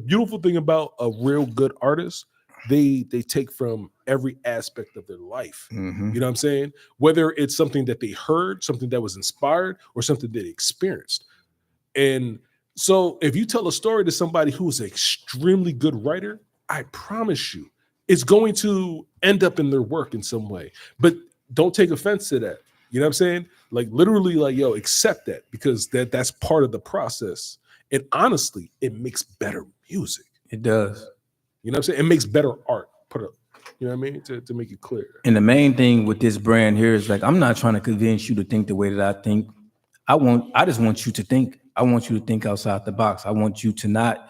beautiful thing about a real good artist, they take from every aspect of their life. You know what I'm saying? Whether it's something that they heard, something that was inspired, or something that they experienced. And so if you tell a story to somebody who's an extremely good writer, I promise you, it's going to end up in their work in some way. But don't take offense to that. You know what I'm saying? Like, literally, like, yo, accept that, because that's part of the process. And honestly, it makes better music.
It does.
You know what I'm saying? It makes better art. You know what I mean? To make it clear.
And the main thing with this brand here is, like, I'm not trying to convince you to think the way that I think. I just want you to think. I want you to think outside the box. I want you to not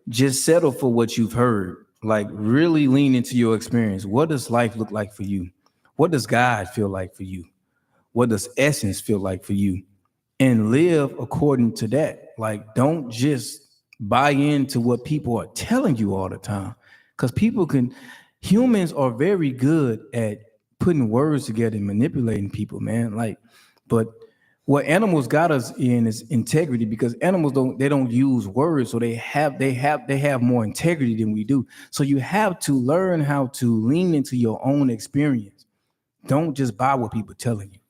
just settle for what you've heard. Like, really lean into your experience. What does life look like for you? What does God feel like for you? What does essence feel like for you? And live according to that. Like, don't just buy into what people are telling you all the time. Because humans are very good at putting words together and manipulating people, man. Like, but what animals got us in is integrity, because animals don't use words, so they have more integrity than we do. So you have to learn how to lean into your own experience. Don't just buy what people are telling you.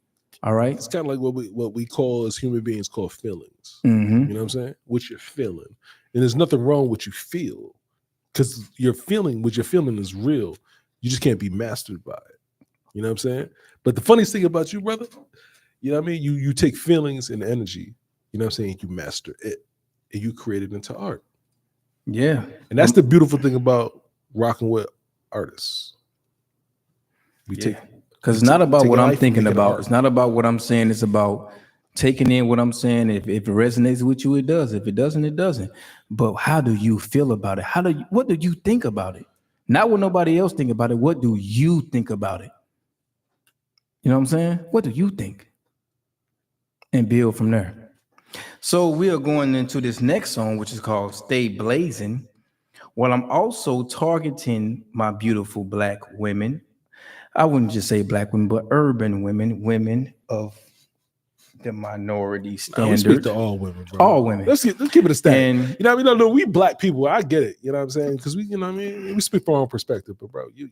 All right.
It's kind of like what we call as human beings call feelings.
Mm-hmm.
You know what I'm saying? What you're feeling. And there's nothing wrong with what you feel, because what you're feeling is real. You just can't be mastered by it. You know what I'm saying? But the funniest thing about you, brother, you know what I mean? You take feelings and energy, you know what I'm saying? You master it and you create it into art.
Yeah.
And that's the beautiful thing about rocking with artists.
Because it's not about what I'm thinking about.
Art.
It's not about what I'm saying. It's about taking in what I'm saying. If it resonates with you, it does. If it doesn't, it doesn't. But how do you feel about it? What do you think about it? Not what nobody else think about it. What do you think about it? You know what I'm saying? What do you think? And build from there. So we are going into this next song, which is called Stay Blazing. Well, I'm also targeting my beautiful Black women. I wouldn't just say Black women, but urban women of the minority standard.
We speak to all women, bro.
All women.
Let's keep it a standard.
And
You know what I mean? No, we Black people. I get it. You know what I'm saying? Because we, you know what I mean? We speak from our own perspective. But bro, you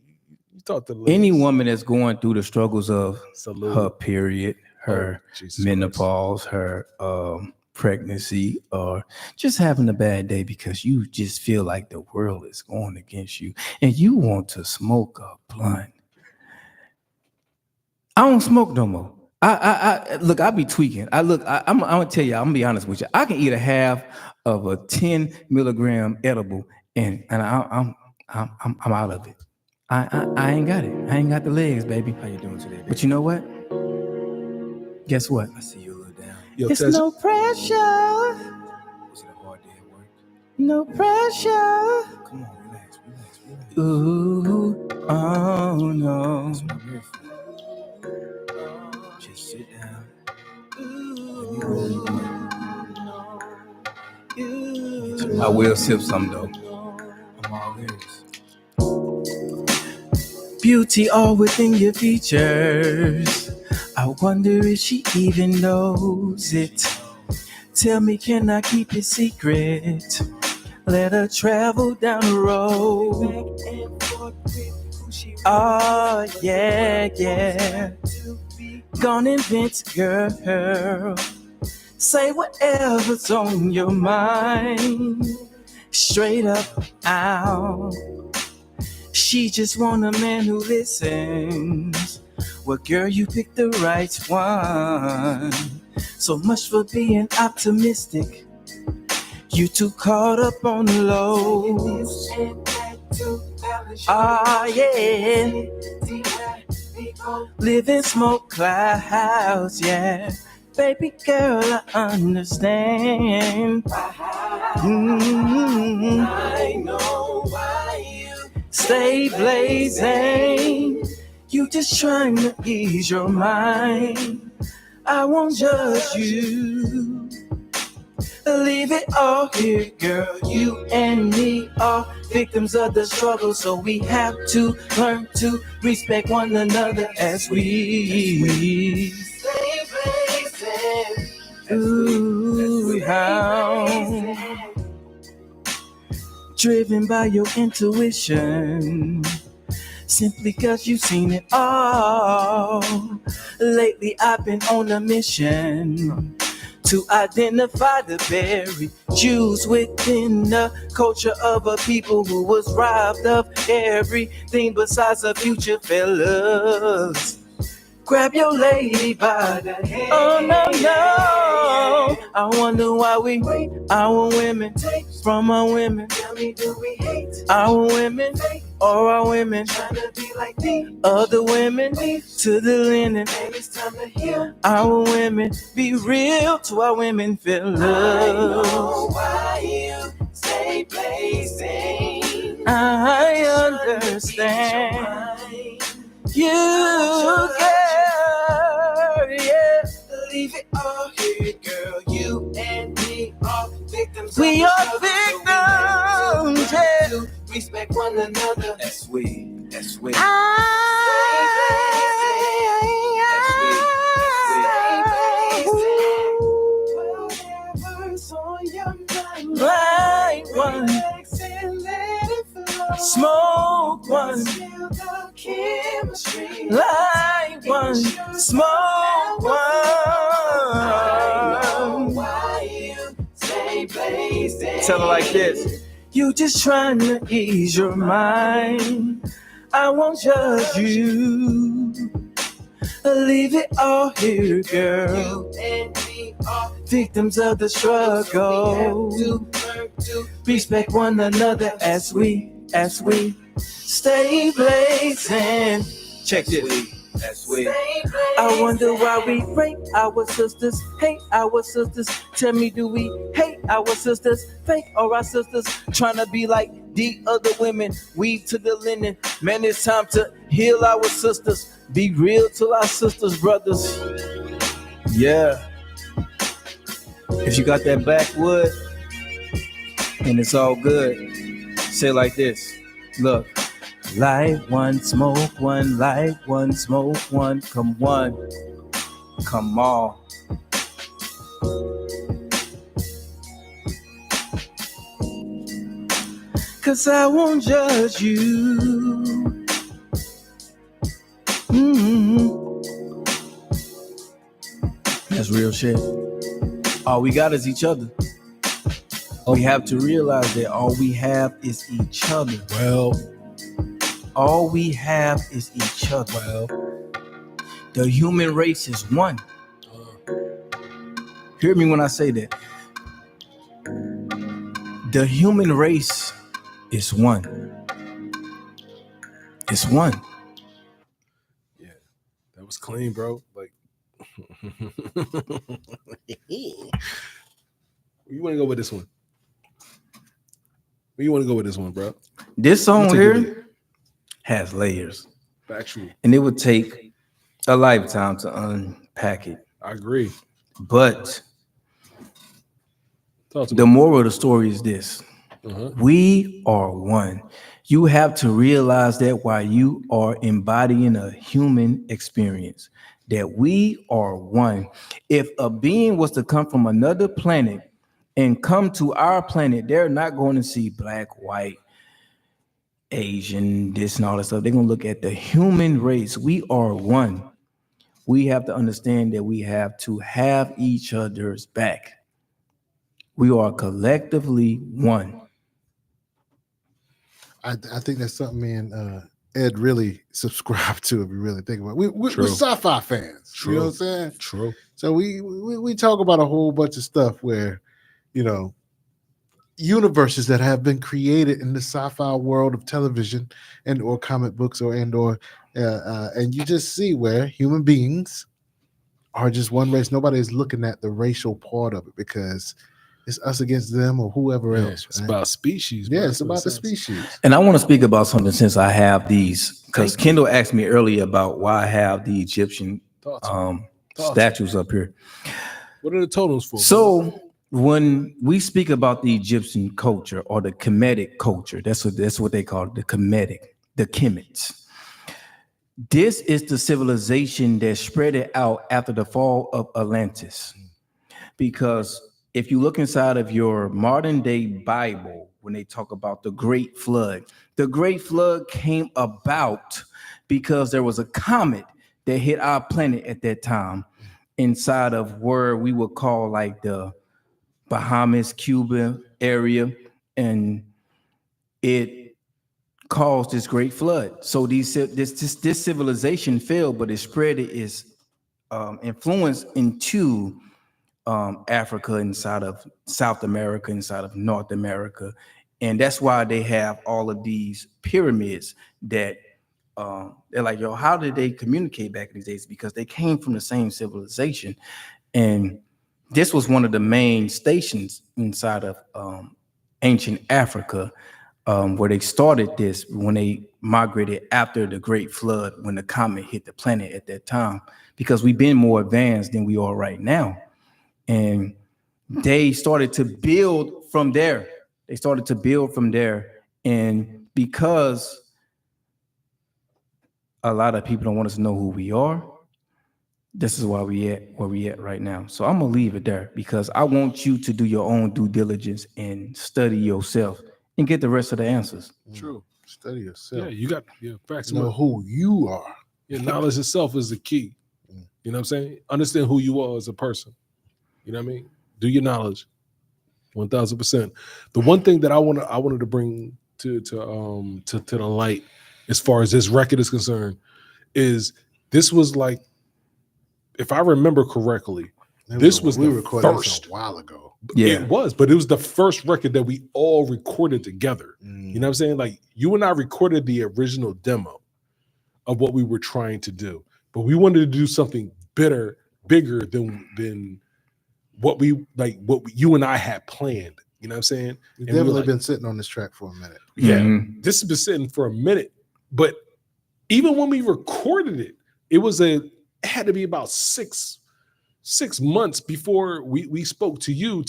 talk to the ladies.
any woman that's going through the struggles of
Salute.
her period, her
Jesus
menopause, her pregnancy, or just having a bad day because you just feel like the world is going against you and you want to smoke a blunt. I don't smoke no more. I look, I be tweaking. I'm gonna tell you, I'm gonna be honest with you. I can eat a half of a 10 milligram edible, and I'm out of it. I ain't got it. I ain't got the legs, baby. How you doing today, baby? But you know what? Guess what? I see you a little down.
Yo,
It's
Tess,
no pressure,
Was it a hard day at work?
no pressure.
Come on, relax. Ooh, oh no. That's what I'm here for. Just sit down. Let me roll you. I will sip some though. I'm all ears. Beauty all within your features. I wonder if she even knows it. Tell me, can I keep it secret? Let her travel down the road. Oh, yeah. Gonna invent, girl. Say whatever's on your mind. Straight up out. She just want a man who listens. Well, girl, you picked the right one. So much for being optimistic. You too caught up on the lows. Ah, yeah. Live in smoke clouds, yeah. Baby girl, I understand. I know why you stay blazing. You just trying to ease your mind. I won't judge you. Leave it all here, girl. You and me are victims of the struggle, so we have to learn to respect one another as we stay blazing. Ooh, how driven by your intuition, simply cause you've seen it all. Lately I've been on a mission to identify the very Jews within the culture of a people who was robbed of everything besides a future, fellas. Grab your lady by the hand. Oh no. I wonder why we hate our women from our women. Tell me, do we hate our women or our women trying to be like the other women to the linen? And it's time to heal our women. Be real to our women, fellas. I know why you stay blazing. I understand. You, girl, yeah. Leave it all here, girl. You and me are victims. We are victims, yeah. Respect one another. That's we. Whatever's on your mind. Light one. Smoke one. Light one. Smoke one. Tell her like this. You just trying to ease your mind. I won't judge you. Leave it all here, girl. You and me are victims of the struggle. Respect one another as we stay blazing. Check this. I wonder why we rape our sisters, hate our sisters. Tell me, do we hate our sisters, fake, or our sisters trying to be like the other women? Weave to the linen. Man, it's time to heal our sisters. Be real to our sisters, brothers. Yeah. If you got that backwood, and it's all good, say it like this. Look. Light one, smoke one, light one, smoke one, come on. Cause I won't judge you. That's real shit. All we got is each other. We have to realize that all we have is each other.
well,
All we have is each other.
well,
The human race is one. Hear me when I say that. The human race is one. It's one.
Yeah, that was clean, bro. Like, you want to go with this one? Where you want to go with this one, bro?
This song
Take it
here has layers,
Factual.
and it would take a lifetime to unpack it.
I agree.
But
Talk to
the
me.
moral of the story is this.
Uh-huh.
We are one. You have to realize that while you are embodying a human experience, that we are one. If a being was to come from another planet and come to our planet, they're not going to see black, white, Asian, this and all that stuff. They're going to look at the human race. We are one. We have to understand that we have to have each other's back. We are collectively one.
I think that's something me and Ed really subscribe to if you really think about it. We're
True.
sci-fi fans.
True.
You know what I'm saying?
True.
So we talk about a whole bunch of stuff where, you know, universes that have been created in the sci-fi world of television and or comic books and you just see where human beings are just one race. Nobody is looking at the racial part of it because it's us against them or whoever
Yeah,
else.
it's
right?
about species. Bro.
Yeah, it's
That's what
about the
it says.
species.
And I want to speak about something since I have these, because Kendall asked me earlier about why I have the Egyptian
Talk to me.
statues up here.
What are the totals for? bro?
So when we speak about the Egyptian culture or the Kemetic culture, that's what they call it, the Kemets. This is the civilization that spread it out after the fall of Atlantis. Because if you look inside of your modern day Bible, when they talk about the Great Flood came about because there was a comet that hit our planet at that time inside of where we would call like the Bahamas, Cuba area, and it caused this great flood. So this civilization fell, but it spread its influence into Africa, inside of South America, inside of North America. And that's why they have all of these pyramids that they're like, yo, how did they communicate back in these days? Because they came from the same civilization. And this was one of the main stations inside of ancient Africa, where they started this when they migrated after the Great Flood, when the comet hit the planet at that time, because we've been more advanced than we are right now. And they started to build from there. And because a lot of people don't want us to know who we are, this is why where we at right now. So I'm gonna leave it there because I want you to do your own due diligence and study yourself and get the rest of the answers.
True.
Study yourself.
Yeah, you got facts.
Know who you are.
Your knowledge itself is the key. You know what I'm saying? Understand who you are as a person. You know what I mean? Do your knowledge. 1000%. The one thing that I wanted to bring to the light as far as this record is concerned is this was like, if I remember correctly, this was the
recorded
first.
this a while ago.
Yeah.
It was, but it was the first record that we all recorded together.
Mm.
You know what I'm saying? Like you and I recorded the original demo of what we were trying to do, but we wanted to do something bigger than what you and I had planned. You know what I'm saying?
You've
And we were
definitely
like,
been sitting on this track for a minute.
yeah,
Mhm.
this has been sitting for a minute. But even when we recorded it, it had to be about six months before we spoke to you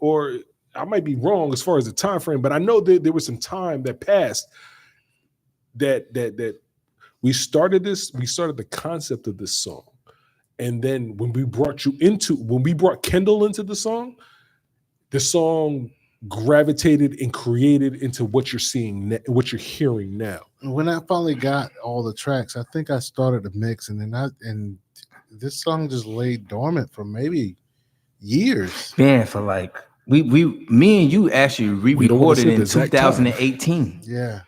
or I might be wrong as far as the time frame, but I know that there was some time that passed that we started the concept of this song. And then when we brought Kendall into the song gravitated and created into what you're seeing, what you're hearing now.
When I finally got all the tracks, I think I started the mix, and this song just laid dormant for maybe years.
Man, for like me and you actually
We don't wanna
re-recorded
say the
in
exact time.
2018.
Yeah,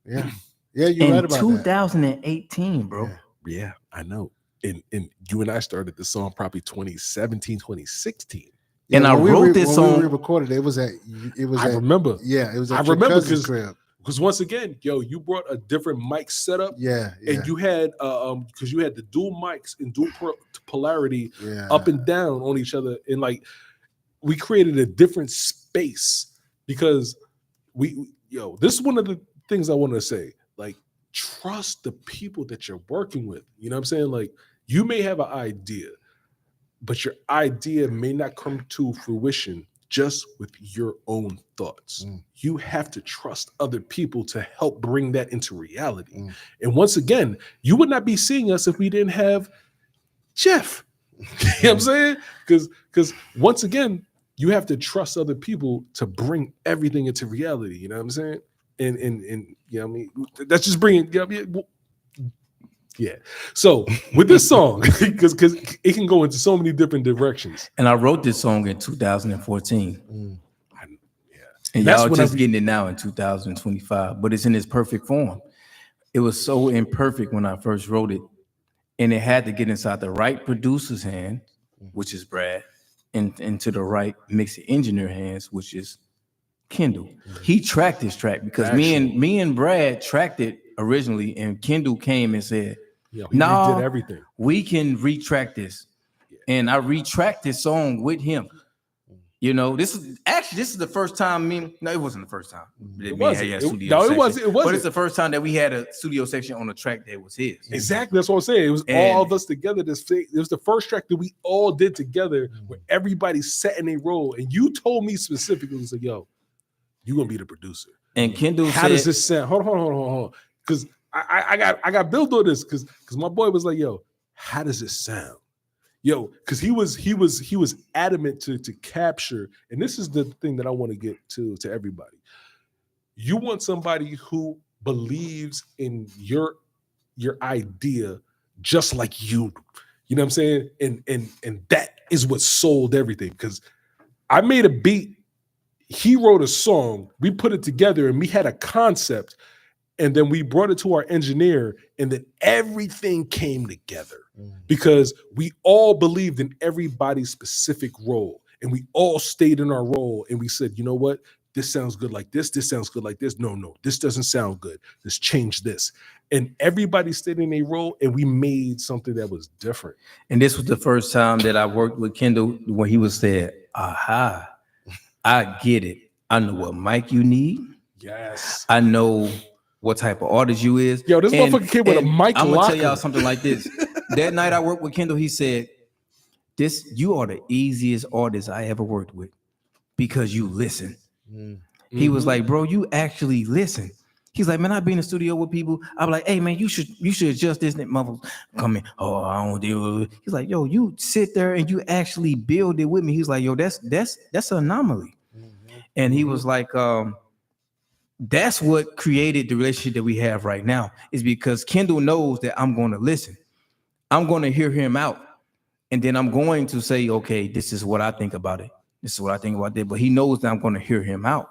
you're
In
right about that.
2018, bro.
Yeah.
Yeah, I know. and you and I started the song probably 2017, 2016.
And I wrote this
when
song.
we recorded. It was at.
I remember.
Yeah, it was.
I
At your
remember
cousin's crib.
because once again, yo, you brought a different mic setup.
Yeah,
And you had because you had the dual mics and dual polarity
yeah.
up and down on each other, and like we created a different space because this is one of the things I want to say. Like, trust the people that you're working with. You know what I'm saying? Like, you may have an idea, but your idea may not come to fruition just with your own thoughts. You have to trust other people to help bring that into reality. And once again, you would not be seeing us if we didn't have Jeff. You know what I'm saying? Because once again, you have to trust other people to bring everything into reality. You know what I'm saying? And you know what I mean? That's just bringing, you know what I mean? Yeah. So with this song, because it can go into so many different directions.
And I wrote this song in 2014. And
That's
y'all
when
just getting it now in 2025, but it's in its perfect form. It was so imperfect when I first wrote it, and it had to get inside the right producer's hand, which is Brad, and into the right mixing engineer hands, which is Kendall. He tracked this track because me and Brad tracked it originally, and Kendall came and said,
He
"No,
did everything.
We can retract this." And I retracked this song with him. You know, this is the first time it wasn't the first time.
It wasn't.
It
wasn't.
But it's the first time that we had a studio section on a track that was his.
Exactly. That's what I'm saying. It was all of us together. It was the first track that we all did together where everybody sat in a role. And you told me specifically, it was like, yo, you're going to be the producer.
And Kendall
How does this sound? Hold on. Because I got built on this because my boy was like, yo, how does it sound? Yo, because he was adamant to capture, and this is the thing that I want to get to everybody. You want somebody who believes in your idea just like you. You know what I'm saying? And that is what sold everything. Because I made a beat, he wrote a song, we put it together, and we had a concept, and then we brought it to our engineer, and then everything came together because we all believed in everybody's specific role, and we all stayed in our role, and we said, you know what? This sounds good like this. This sounds good like this. No, this doesn't sound good. Let's change this. And everybody stayed in a role, and we made something that was different.
And this was the first time that I worked with Kendall when he was said, aha, I get it. I know what mic you need.
Yes.
I know what type of artist you is.
Yo, this motherfucker came with a mic
I'm gonna
locker.
tell y'all something like this. That night I worked with Kendall, he said, you are the easiest artist I ever worked with because you listen. He was like, bro, you actually listen. He's like, man, I be in the studio with people. I'm like, hey man, you should adjust this. Motherfucker come in. Oh, I don't deal with it. He's like, yo, you sit there and you actually build it with me. He's like, yo, that's an anomaly. And he was like, that's what created the relationship that we have right now, is because Kendall knows that I'm going to listen. I'm going to hear him out. And then I'm going to say, okay, this is what I think about it. This is what I think about that. But he knows that I'm going to hear him out.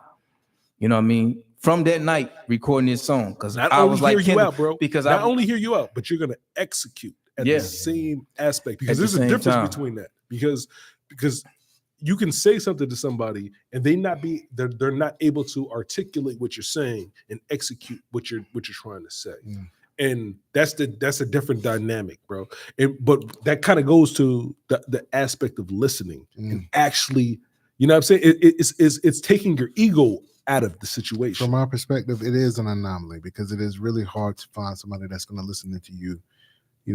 You know what I mean? From that night, recording this song, because I was like,
hear you out, bro.
Because
not only hear you out, but you're going to execute at the same aspect. Because there's a difference between that. Because you can say something to somebody and they're not able to articulate what you're saying and execute what you're trying to say. And that's a different dynamic, bro. But that kind of goes to the aspect of listening and actually, you know what I'm saying? It's taking your ego out of the situation.
From our perspective, it is an anomaly because it is really hard to find somebody that's going to listen to you,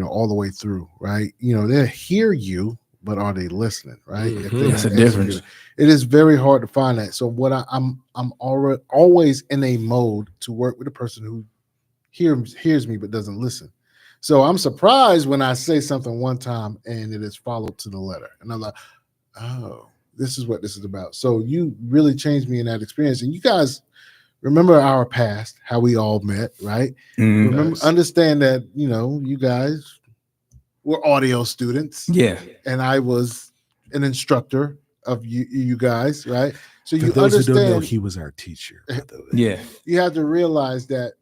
all the way through, right? They'll hear you, but are they listening, right?
That's a difference.
It is very hard to find that. So what I'm always in a mode to work with a person who hears me but doesn't listen. So I'm surprised when I say something one time and it is followed to the letter, and I'm like, oh, this is what this is about. So you really changed me in that experience, and you guys remember our past, how we all met, right? Understand that you guys were audio students, and I was an instructor of you guys, right? So you understand.
He was our teacher.
You have to realize that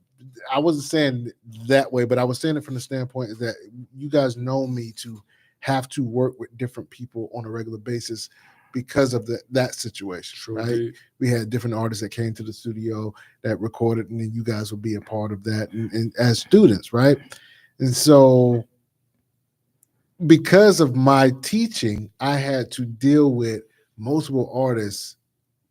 I wasn't saying that way, but I was saying it from the standpoint that you guys know me to have to work with different people on a regular basis because of that situation,
True,
right?
indeed.
We had different artists that came to the studio that recorded, and then you guys would be a part of that, and as students, right? And so, because of my teaching, I had to deal with multiple artists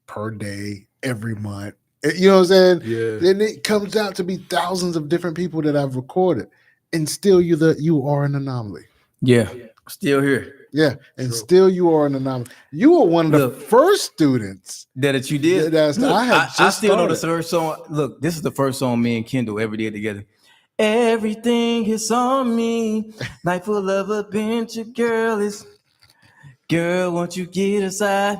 per day, every month. You know what I'm saying?
Yeah.
Then it comes out to be thousands of different people that I've recorded, and still you are an anomaly.
Yeah, still here.
Yeah, and
True.
still you are an anomaly. You were one of the
Look.
first students.
That you did.
That's-
Look,
I had
I
just
still know the
started.
first song. Look, this is the first song me and Kendall ever did together. Everything is on me. Night full of adventure, girl. Girl, won't you get aside?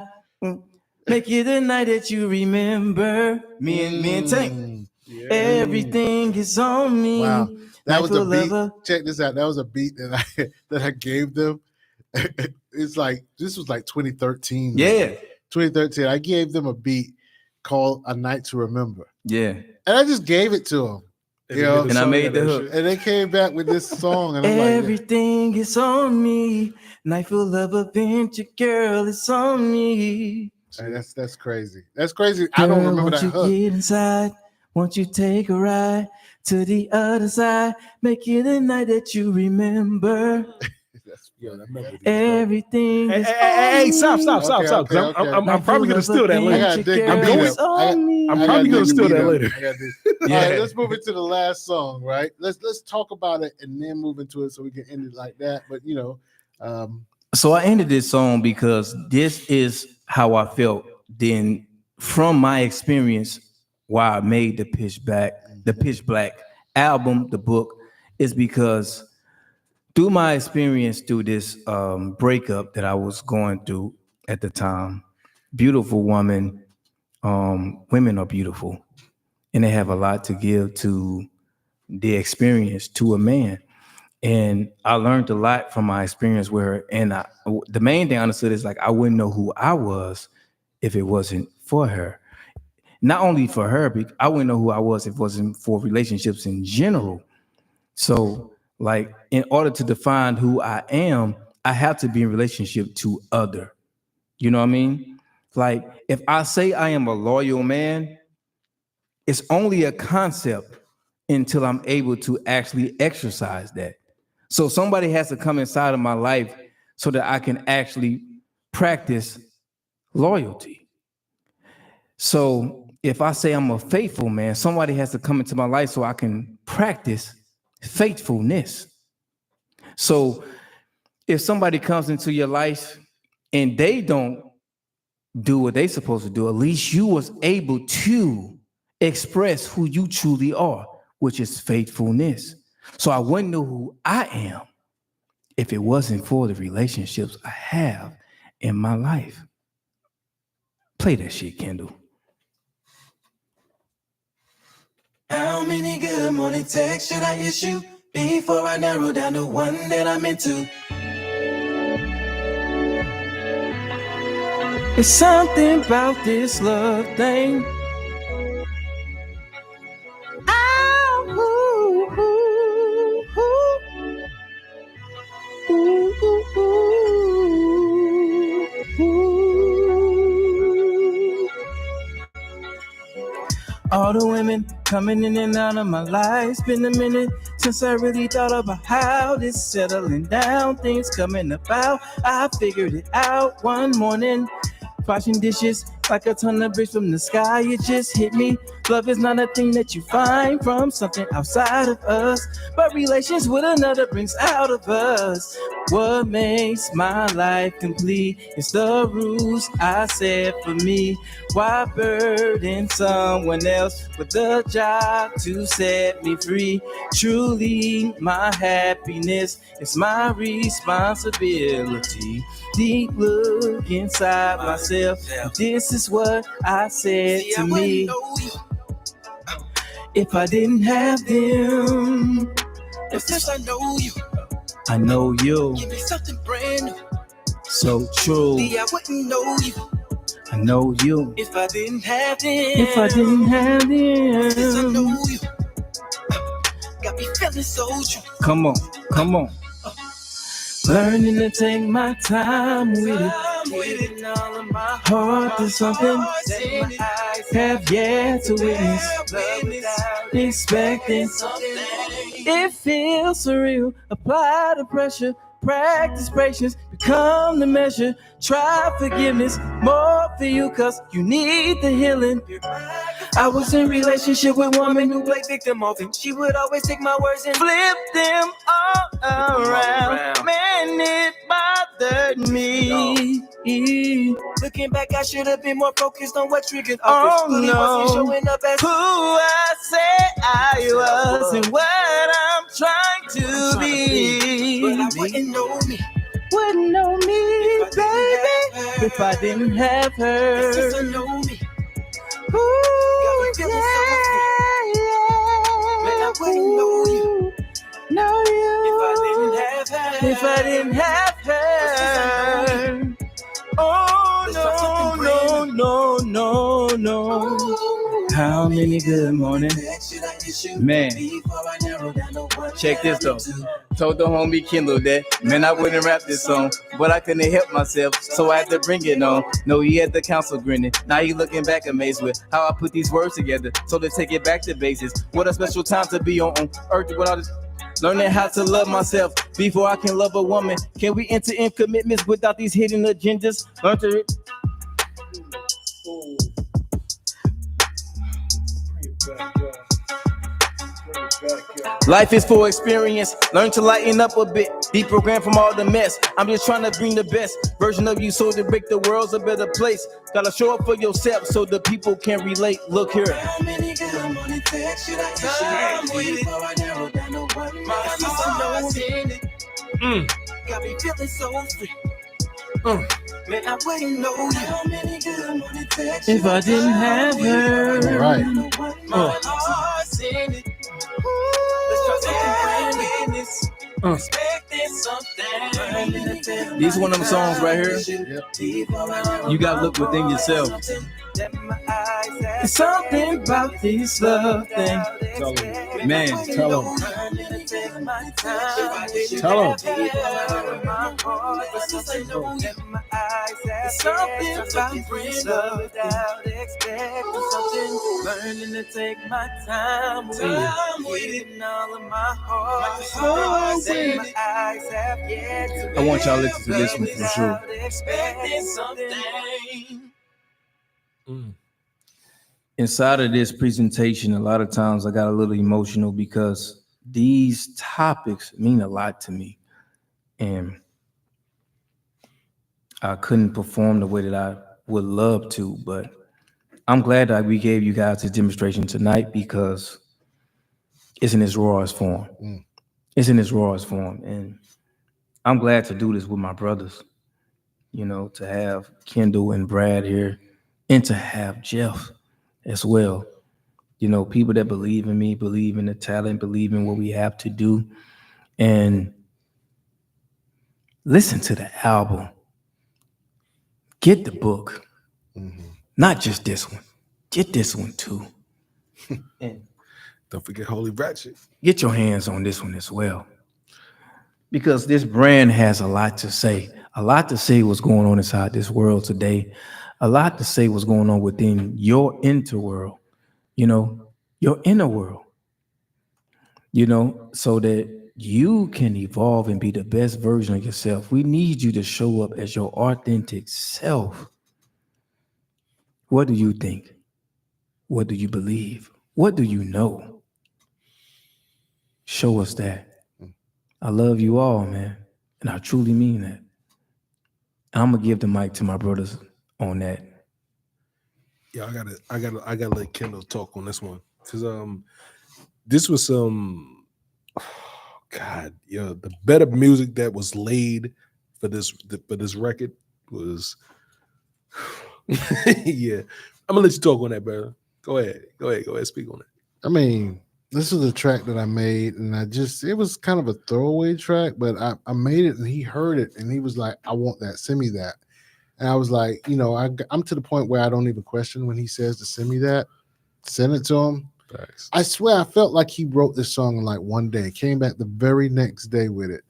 Make it a night that you remember. Me and Tank. Everything is on me.
Wow. That
Night
was a
full of
beat. Check this out. That was a beat that I gave them. It's like this was like 2013.
Yeah.
2013. I gave them a beat called "A Night to Remember,"
Yeah.
and I just gave it to them. You know,
And I made the hook.
and they came back with this song, and I'm like,
Everything is on me. Night full of adventure, girl, it's on me.
hey, that's crazy. That's crazy. I don't remember
won't
that
you
hook.
get inside? Won't you take a ride to the other side? Make it a night that you remember.
Yeah, that melody.
Everything
Hey,
is
hey, hey,
on
stop,
me.
stop, stop,
Okay,
stop. 'cause
okay, okay.
I'm probably gonna steal that
I
later.
gotta dig the
I'm
beat
going
up.
on me.
I'm
I
probably
gotta
gonna
dig the
steal
beat
that
up.
later.
I gotta dig-
Yeah.
All right, let's move into the last song, right? Let's talk about it and then move into it so we can end it like that. But
So I ended this song because this is how I felt then from my experience why I made the Pitch Black album, the book, is because through my experience through this breakup that I was going through at the time, beautiful woman, women are beautiful and they have a lot to give to the experience to a man. And I learned a lot from my experience with her. And the main thing I understood is like, I wouldn't know who I was if it wasn't for her. Not only for her, but I wouldn't know who I was if it wasn't for relationships in general. So like, in order to define who I am, I have to be in relationship to other. You know what I mean? Like, if I say I am a loyal man, it's only a concept until I'm able to actually exercise that. So somebody has to come inside of my life so that I can actually practice loyalty. So if I say I'm a faithful man, somebody has to come into my life so I can practice faithfulness. So if somebody comes into your life and they don't do what they're supposed to do, at least you was able to express who you truly are, which is faithfulness. So I wouldn't know who I am if it wasn't for the relationships I have in my life. Play that shit, Kendall. How many good morning texts should I issue before I narrow down the one that I'm into? It's something about this love thing. All the women coming in and out of my life. It's been a minute since I really thought about how this settling down, things coming about. I figured it out one morning, washing dishes like a ton of bricks from the sky. It just hit me. Love is not a thing that you find from something outside of us, but relations with another brings out of us. What makes my life complete is the rules I set for me. Why burden someone else with the job to set me free? Truly, my happiness is my responsibility. Deep look inside myself. This is what I said to me. If I didn't have them,
But since I know you,
I know you.
give me something brand new.
So true.
See, I wouldn't know you
I know you.
if I didn't have them.
If I didn't have
Since I
them,
know you, me feeling so true.
Come on, come on. Learning to take my time with it.
Giving all of my
Heart to something
that my eyes
have yet to witness.
witnessed.
Expecting
Something.
it feels surreal. Apply the pressure, practice patience, become the measure. Try forgiveness, more for you, cause you need the healing. I was in relationship with woman who played victim often. She would always take my words and flip them all around. Man, it bothered me.
Looking back, I should have been more focused on what triggered.
Oh,
Really
no.
wasn't showing up as
Who I say I was and what I'm trying to be.
but I wouldn't know me.
Wouldn't know me, baby, if I didn't have her.
Since I know me,
Ooh,
feeling
yeah,
man, I wouldn't know you
know you
if I didn't have her.
her. Oh, no. How many good mornings? Man, check this though. Told the homie Kendall that, man, I wouldn't rap this song, but I couldn't help myself, so I had to bring it on. No, he had the council grinning. Now he looking back amazed with how I put these words together. So to take it back to basics. What a special time to be on earth without this. Learning how to love myself before I can love a woman. Can we enter in commitments without these hidden agendas? Learn to. Life is for experience. Learn to lighten up a bit. Deprogrammed from all the mess. I'm just trying to bring the best version of you so to make the world's a better place. Gotta show up for yourself so the people can relate. Look here.
How many good morning texts should I issue before I narrow down to one? My heart in it. Got me feeling so free. Man, I wouldn't know you. How many good morning texts
If I didn't have her.
Right.
My heart's in it. Let's try something brand new. Expecting something.
These one of them songs right here. You gotta look within yourself. It's something about this love thing. Man, tell him.
Tell him.
Something about this love without expecting something. Learning to take my time with it, all of my heart. That my eyes have yet to
I want y'all to listen to this one for sure.
expecting something.
Inside of this presentation, a lot of times I got a little emotional because these topics mean a lot to me. And I couldn't perform the way that I would love to, but I'm glad that we gave you guys this demonstration tonight because it's in its rawest form. It's in its rawest form. And I'm glad to do this with my brothers, you know, to have Kendall and Brad here and to have Jeff as well. You know, people that believe in me, believe in the talent, believe in what we have to do. And listen to the album. Get the book. Not just this one. Get this one too. And
Don't forget Holy Ratchet.
get your hands on this one as well. Because this brand has a lot to say. A lot to say what's going on inside this world today. A lot to say what's going on within your interworld. You know, your inner world. You know, so that you can evolve and be the best version of yourself. We need you to show up as your authentic self. What do you think? What do you believe? What do you know? Show us that. I love you all, man. And I truly mean that. I'm gonna give the mic to my brothers on that.
Yeah, I gotta let Kendall talk on this one. Cause this was some the better music that was laid for this record was yeah. I'm gonna let you talk on that, brother. Go ahead, speak on it.
I mean, this is a track that I made, and it was kind of a throwaway track, but I made it, and he heard it, and he was like, I want that, send me that. And I was like, you know, I'm to the point where I don't even question when he says to send me that, send it to him.
Facts.
I swear I felt like he wrote this song in like one day, came back the very next day with it.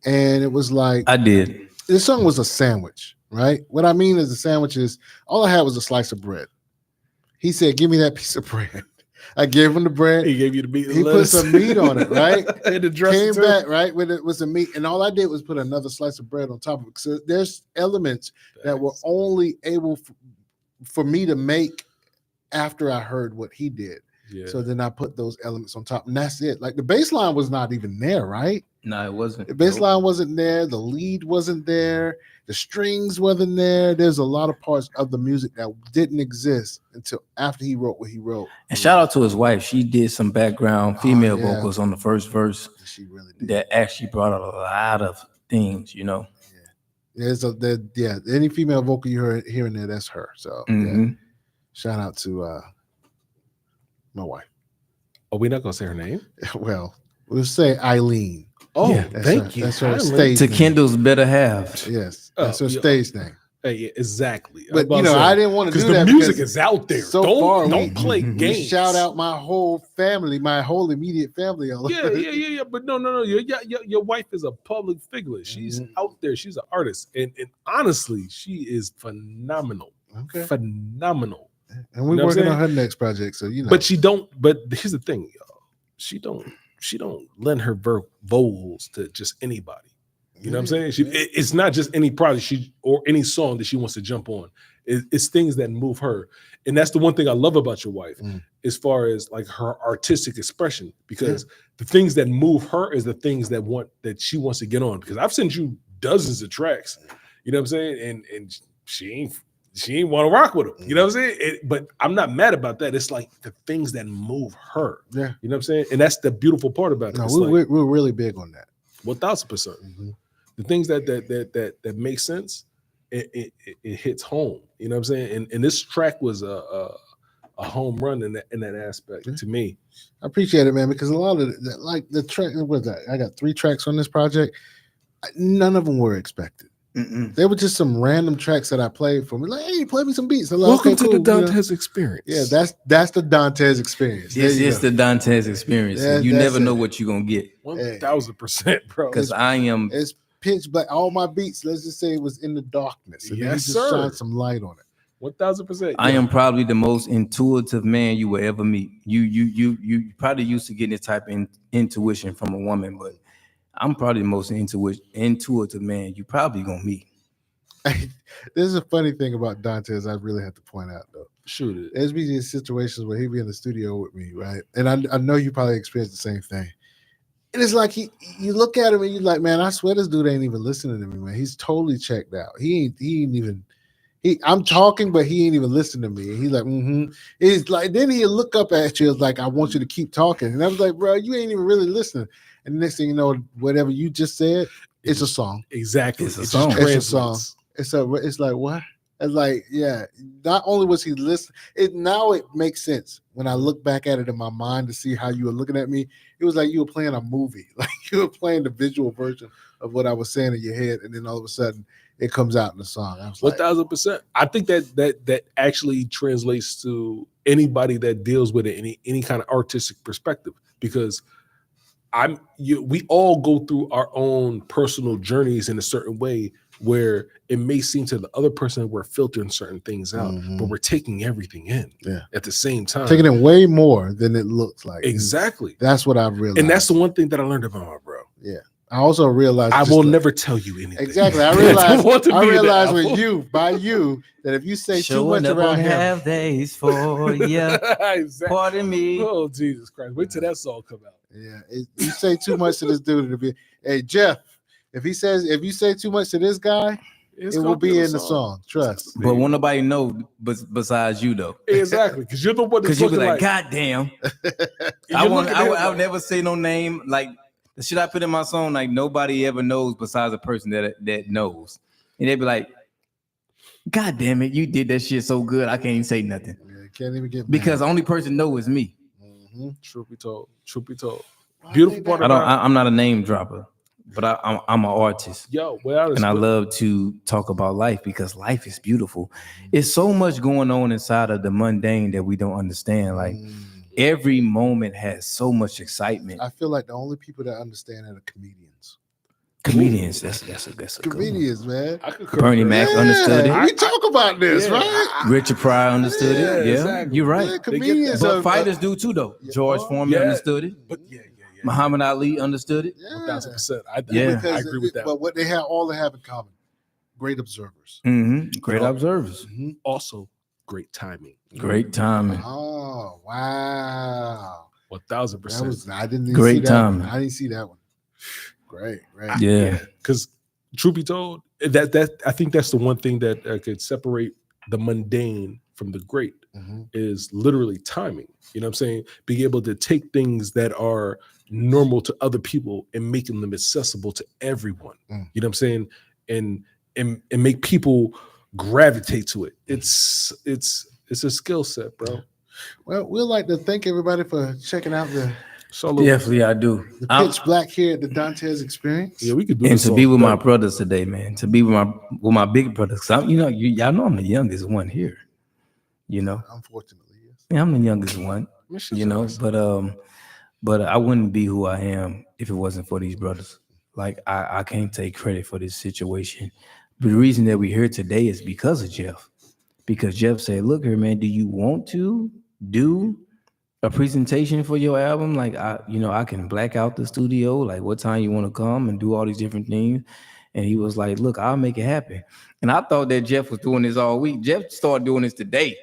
And it was like
I did.
this song was a sandwich, right? What I mean is a sandwich is all I had was a slice of bread. He said, give me that piece of bread. I gave him the bread.
He gave you the meat.
He put some meat on it, right?
And the dressing
Came
too.
back, right, with it was some meat. And all I did was put another slice of bread on top of it. So there's elements that were only able for me to make after I heard what he did.
Yeah.
So then I put those elements on top, and that's it. Like the bass line was not even there, right?
No, it wasn't.
The bass line wasn't there. The lead wasn't there. The strings wasn't there. There's a lot of parts of the music that didn't exist until after he wrote what he wrote.
And shout out to his wife. She did some background female
yeah.
vocals on the first verse
She really did.
that actually brought out a lot of things, you know.
Any female vocal you heard here and there, that's her. So yeah. Shout out to my wife.
Are we not gonna say her name?
Well, we'll say Eileen.
Oh,
Yeah.
thank you.
That's her
Eileen.
stage
To
name.
Kendall's better half.
Yes, that's her
yeah.
stage name.
Hey, yeah, exactly.
But you know, I didn't want to
because
do
the
that
music
because
is out there.
so
don't
far,
don't
we-
play
we
games.
shout out my whole family, my whole immediate family.
Yeah. But no. Your wife is a public figure. She's out there. She's an artist, and honestly, she is phenomenal.
Okay.
Phenomenal.
And we're
You know what I'm
working on
saying?
her next project, so you know.
But she don't. But here's the thing, y'all. She don't lend her vocals to just anybody. You know what I'm saying? It's not just any project or any song that she wants to jump on. It's things that move her, and that's the one thing I love about your wife, as far as like her artistic expression. Because the things that move her is the things that she wants to get on. Because I've sent you dozens of tracks, you know what I'm saying, and she ain't want to rock with them. You know what I'm saying? But I'm not mad about that. It's like the things that move her.
Yeah.
You know what I'm saying? And that's the beautiful part about it.
No,
It's
we're
like,
really big on that.
1000%. The things that make sense, it hits home. You know what I'm saying? And this track was a home run in that aspect to me.
I appreciate it, man, because a lot of like the track, what was that? I got 3 tracks on this project. None of them were expected. They were just some random tracks that I played for me. Like, hey, play me some beats. I'm like,
Welcome
okay,
to
cool,
the
you know?
Dantes experience.
Yeah, that's the Dantes experience. There
It's
you
just
go.
the Dantes experience.
Yeah,
You
that's
never know
it.
what you're gonna get.
1000%, bro.
Because I am
It's pitch black. All my beats, let's just say it was in the darkness. And then
Yes,
he just
sir.
shined some light on it.
1000%.
I am probably the most intuitive man you will ever meet. You probably used to getting this type of intuition from a woman, but I'm probably the most intuitive man you probably gonna meet.
There's a funny thing about Dantes I really have to point out though.
Shoot it.
There's been these situations where he'd be in the studio with me, right? And I know you probably experienced the same thing. And it's like you look at him and you're like, man, I swear this dude ain't even listening to me, man. He's totally checked out. He ain't even I'm talking, but he ain't even listening to me. And he's like, He's like, then he'll look up at you, like, I want you to keep talking. And I was like, bro, you ain't even really listening. And the next thing you know, whatever you just said, it's a song.
Exactly.
It's a
It just
song.
It's a song.
translates.
It's like what? It's like, yeah. Not only was he listening, now it makes sense when I look back at it in my mind to see how you were looking at me. It was like you were playing a movie, like you were playing the visual version of what I was saying in your head, and then all of a sudden it comes out in the song. I was like,
1000%. I think that actually translates to anybody that deals with it, any kind of artistic perspective, because we all go through our own personal journeys in a certain way where it may seem to the other person that we're filtering certain things out, but we're taking everything in at the same time.
taking in way more than it looks like.
Exactly.
That's what I've realized.
And that's the one thing that I learned about my bro.
Yeah. I also realized
I
just
will
like-
never tell you anything.
Exactly. I
don't want to be in
realized
that.
with you, by you, that if you say too much
Showing up
around
on
him,
half days for you.
Exactly.
Pardon me.
Oh, Jesus Christ. Wait till that song come out.
yeah, you say too much to this dude, it'll be, hey Jeff, if you say too much to this guy,
It's
it
gonna
will be
in
in the song. Trust.
But won't nobody know besides you though.
Exactly. Because you're the one that's
Because you be
looking
like, God damn. I would never say no name. Like the shit I put in my song, like nobody ever knows besides a person that knows. And they be like, God damn it, you did that shit so good. I can't even say nothing.
Yeah, can't even get
Because the only person know is me.
Truth be told. Beautiful part about
I'm not a name dropper, but I'm an artist.
Yo, well,
And I love to talk about life because life is beautiful. It's so much going on inside of the mundane that we don't understand. Like every moment has so much excitement.
I feel like the only people that understand it are comedians.
Comedians, that's a good one.
Comedians, man.
I could
Bernie Mac understood it.
We talk about this,
Yeah.
right?
Richard Pryor understood
Yeah,
it. Yeah,
exactly.
you're right.
Yeah,
They get
comedians
But
are
fighters do too, though. George Foreman
yeah.
understood it.
But yeah.
Muhammad Ali understood it.
Yeah.
1,000%. I
Yeah.
agree with that.
But what they all have in common, great observers.
Great observers.
Also, great timing.
Great timing.
Oh, wow.
1,000%.
I didn't
Great
see that
timing.
one. I didn't see that one. Great.
Yeah.
Because truth be told, that I think that's the one thing that could separate the mundane from the great is literally timing. You know what I'm saying? Being able to take things that are normal to other people and making them accessible to everyone. You know what I'm saying? And make people gravitate to it. It's a skill set, bro.
Well, we'd like to thank everybody for checking out the
Definitely, I do.
Pitch Black here at the Dantes Experience.
Yeah, we could do
And
this
to
all
be with my
day.
brothers today, man. To be with my big brothers. 'Cause y'all know I'm the youngest one here. You know,
Unfortunately, yes.
yeah, I'm the youngest one. You know, but I wouldn't be who I am if it wasn't for these brothers. Like I can't take credit for this situation. But the reason that we're here today is because of Jeff. Because Jeff said, "Look here, man. Do you want to do a presentation for your album? Like I can black out the studio. Like what time you want to come and do all these different things." And he was like, "Look, I'll make it happen." And I thought that Jeff was doing this all week. Jeff started doing this today.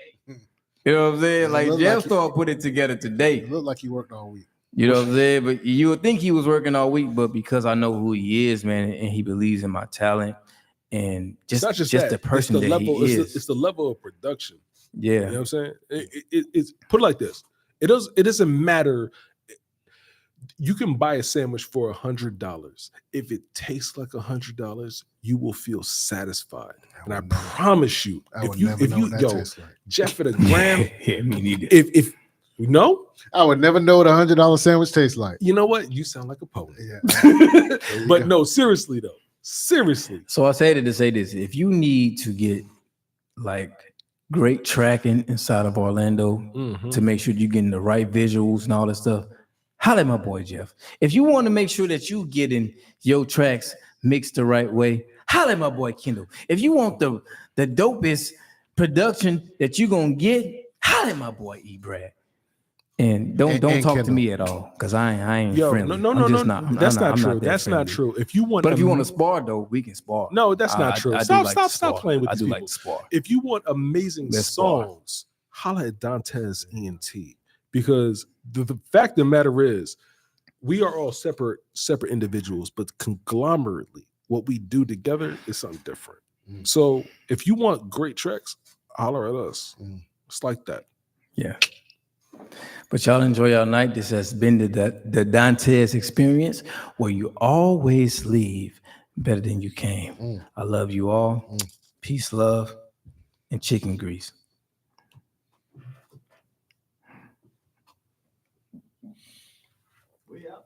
You know what I'm saying? Like Jeff started putting it together today.
It looked like he worked all week.
You know what I'm saying? But you would think he was working all week, but because I know who he is, man, and he believes in my talent and
It's not
just
that.
the person
it's the
that
level,
he
it's
is.
it's the level of production.
Yeah.
You know what I'm saying? It's put it like this. It doesn't matter. You can buy a sandwich for $100. If it tastes like $100, you will feel satisfied. And I promise you,
I would never know what that tastes like.
Jeff at a gram,
Yeah, me neither.
if you know,
I would never know what $100 sandwich tastes like.
you know what? You sound like a pony.
Yeah.
But no, seriously though. Seriously.
So I say to say this: if you need to get like great tracking inside of Orlando to make sure you're getting the right visuals and all that stuff, holla at my boy Jeff. If you want to make sure that you getting your tracks mixed the right way, holla at my boy Kendall. If you want the dopest production that you're gonna get, holla at my boy E. Brad. And don't talk
Kendall.
to me at all, because I ain't
Yo,
friendly.
no. That's not true. That's not true. If you want,
But if you want to spar though, we can spar.
no, that's not true.
I do
Stop,
like to
stop
spar.
playing with
I
these
do
people.
like to spar.
If you want amazing
Let's spar.
songs, holla at Dantes ENT, because the fact of the matter is, we are all separate individuals, but conglomerately, what we do together is something different. So if you want great tracks, holler at us. It's like that.
Yeah. But y'all enjoy your night. This has been the Dantes Experience, where you always leave better than you came. I love you all. Peace, love, and chicken grease.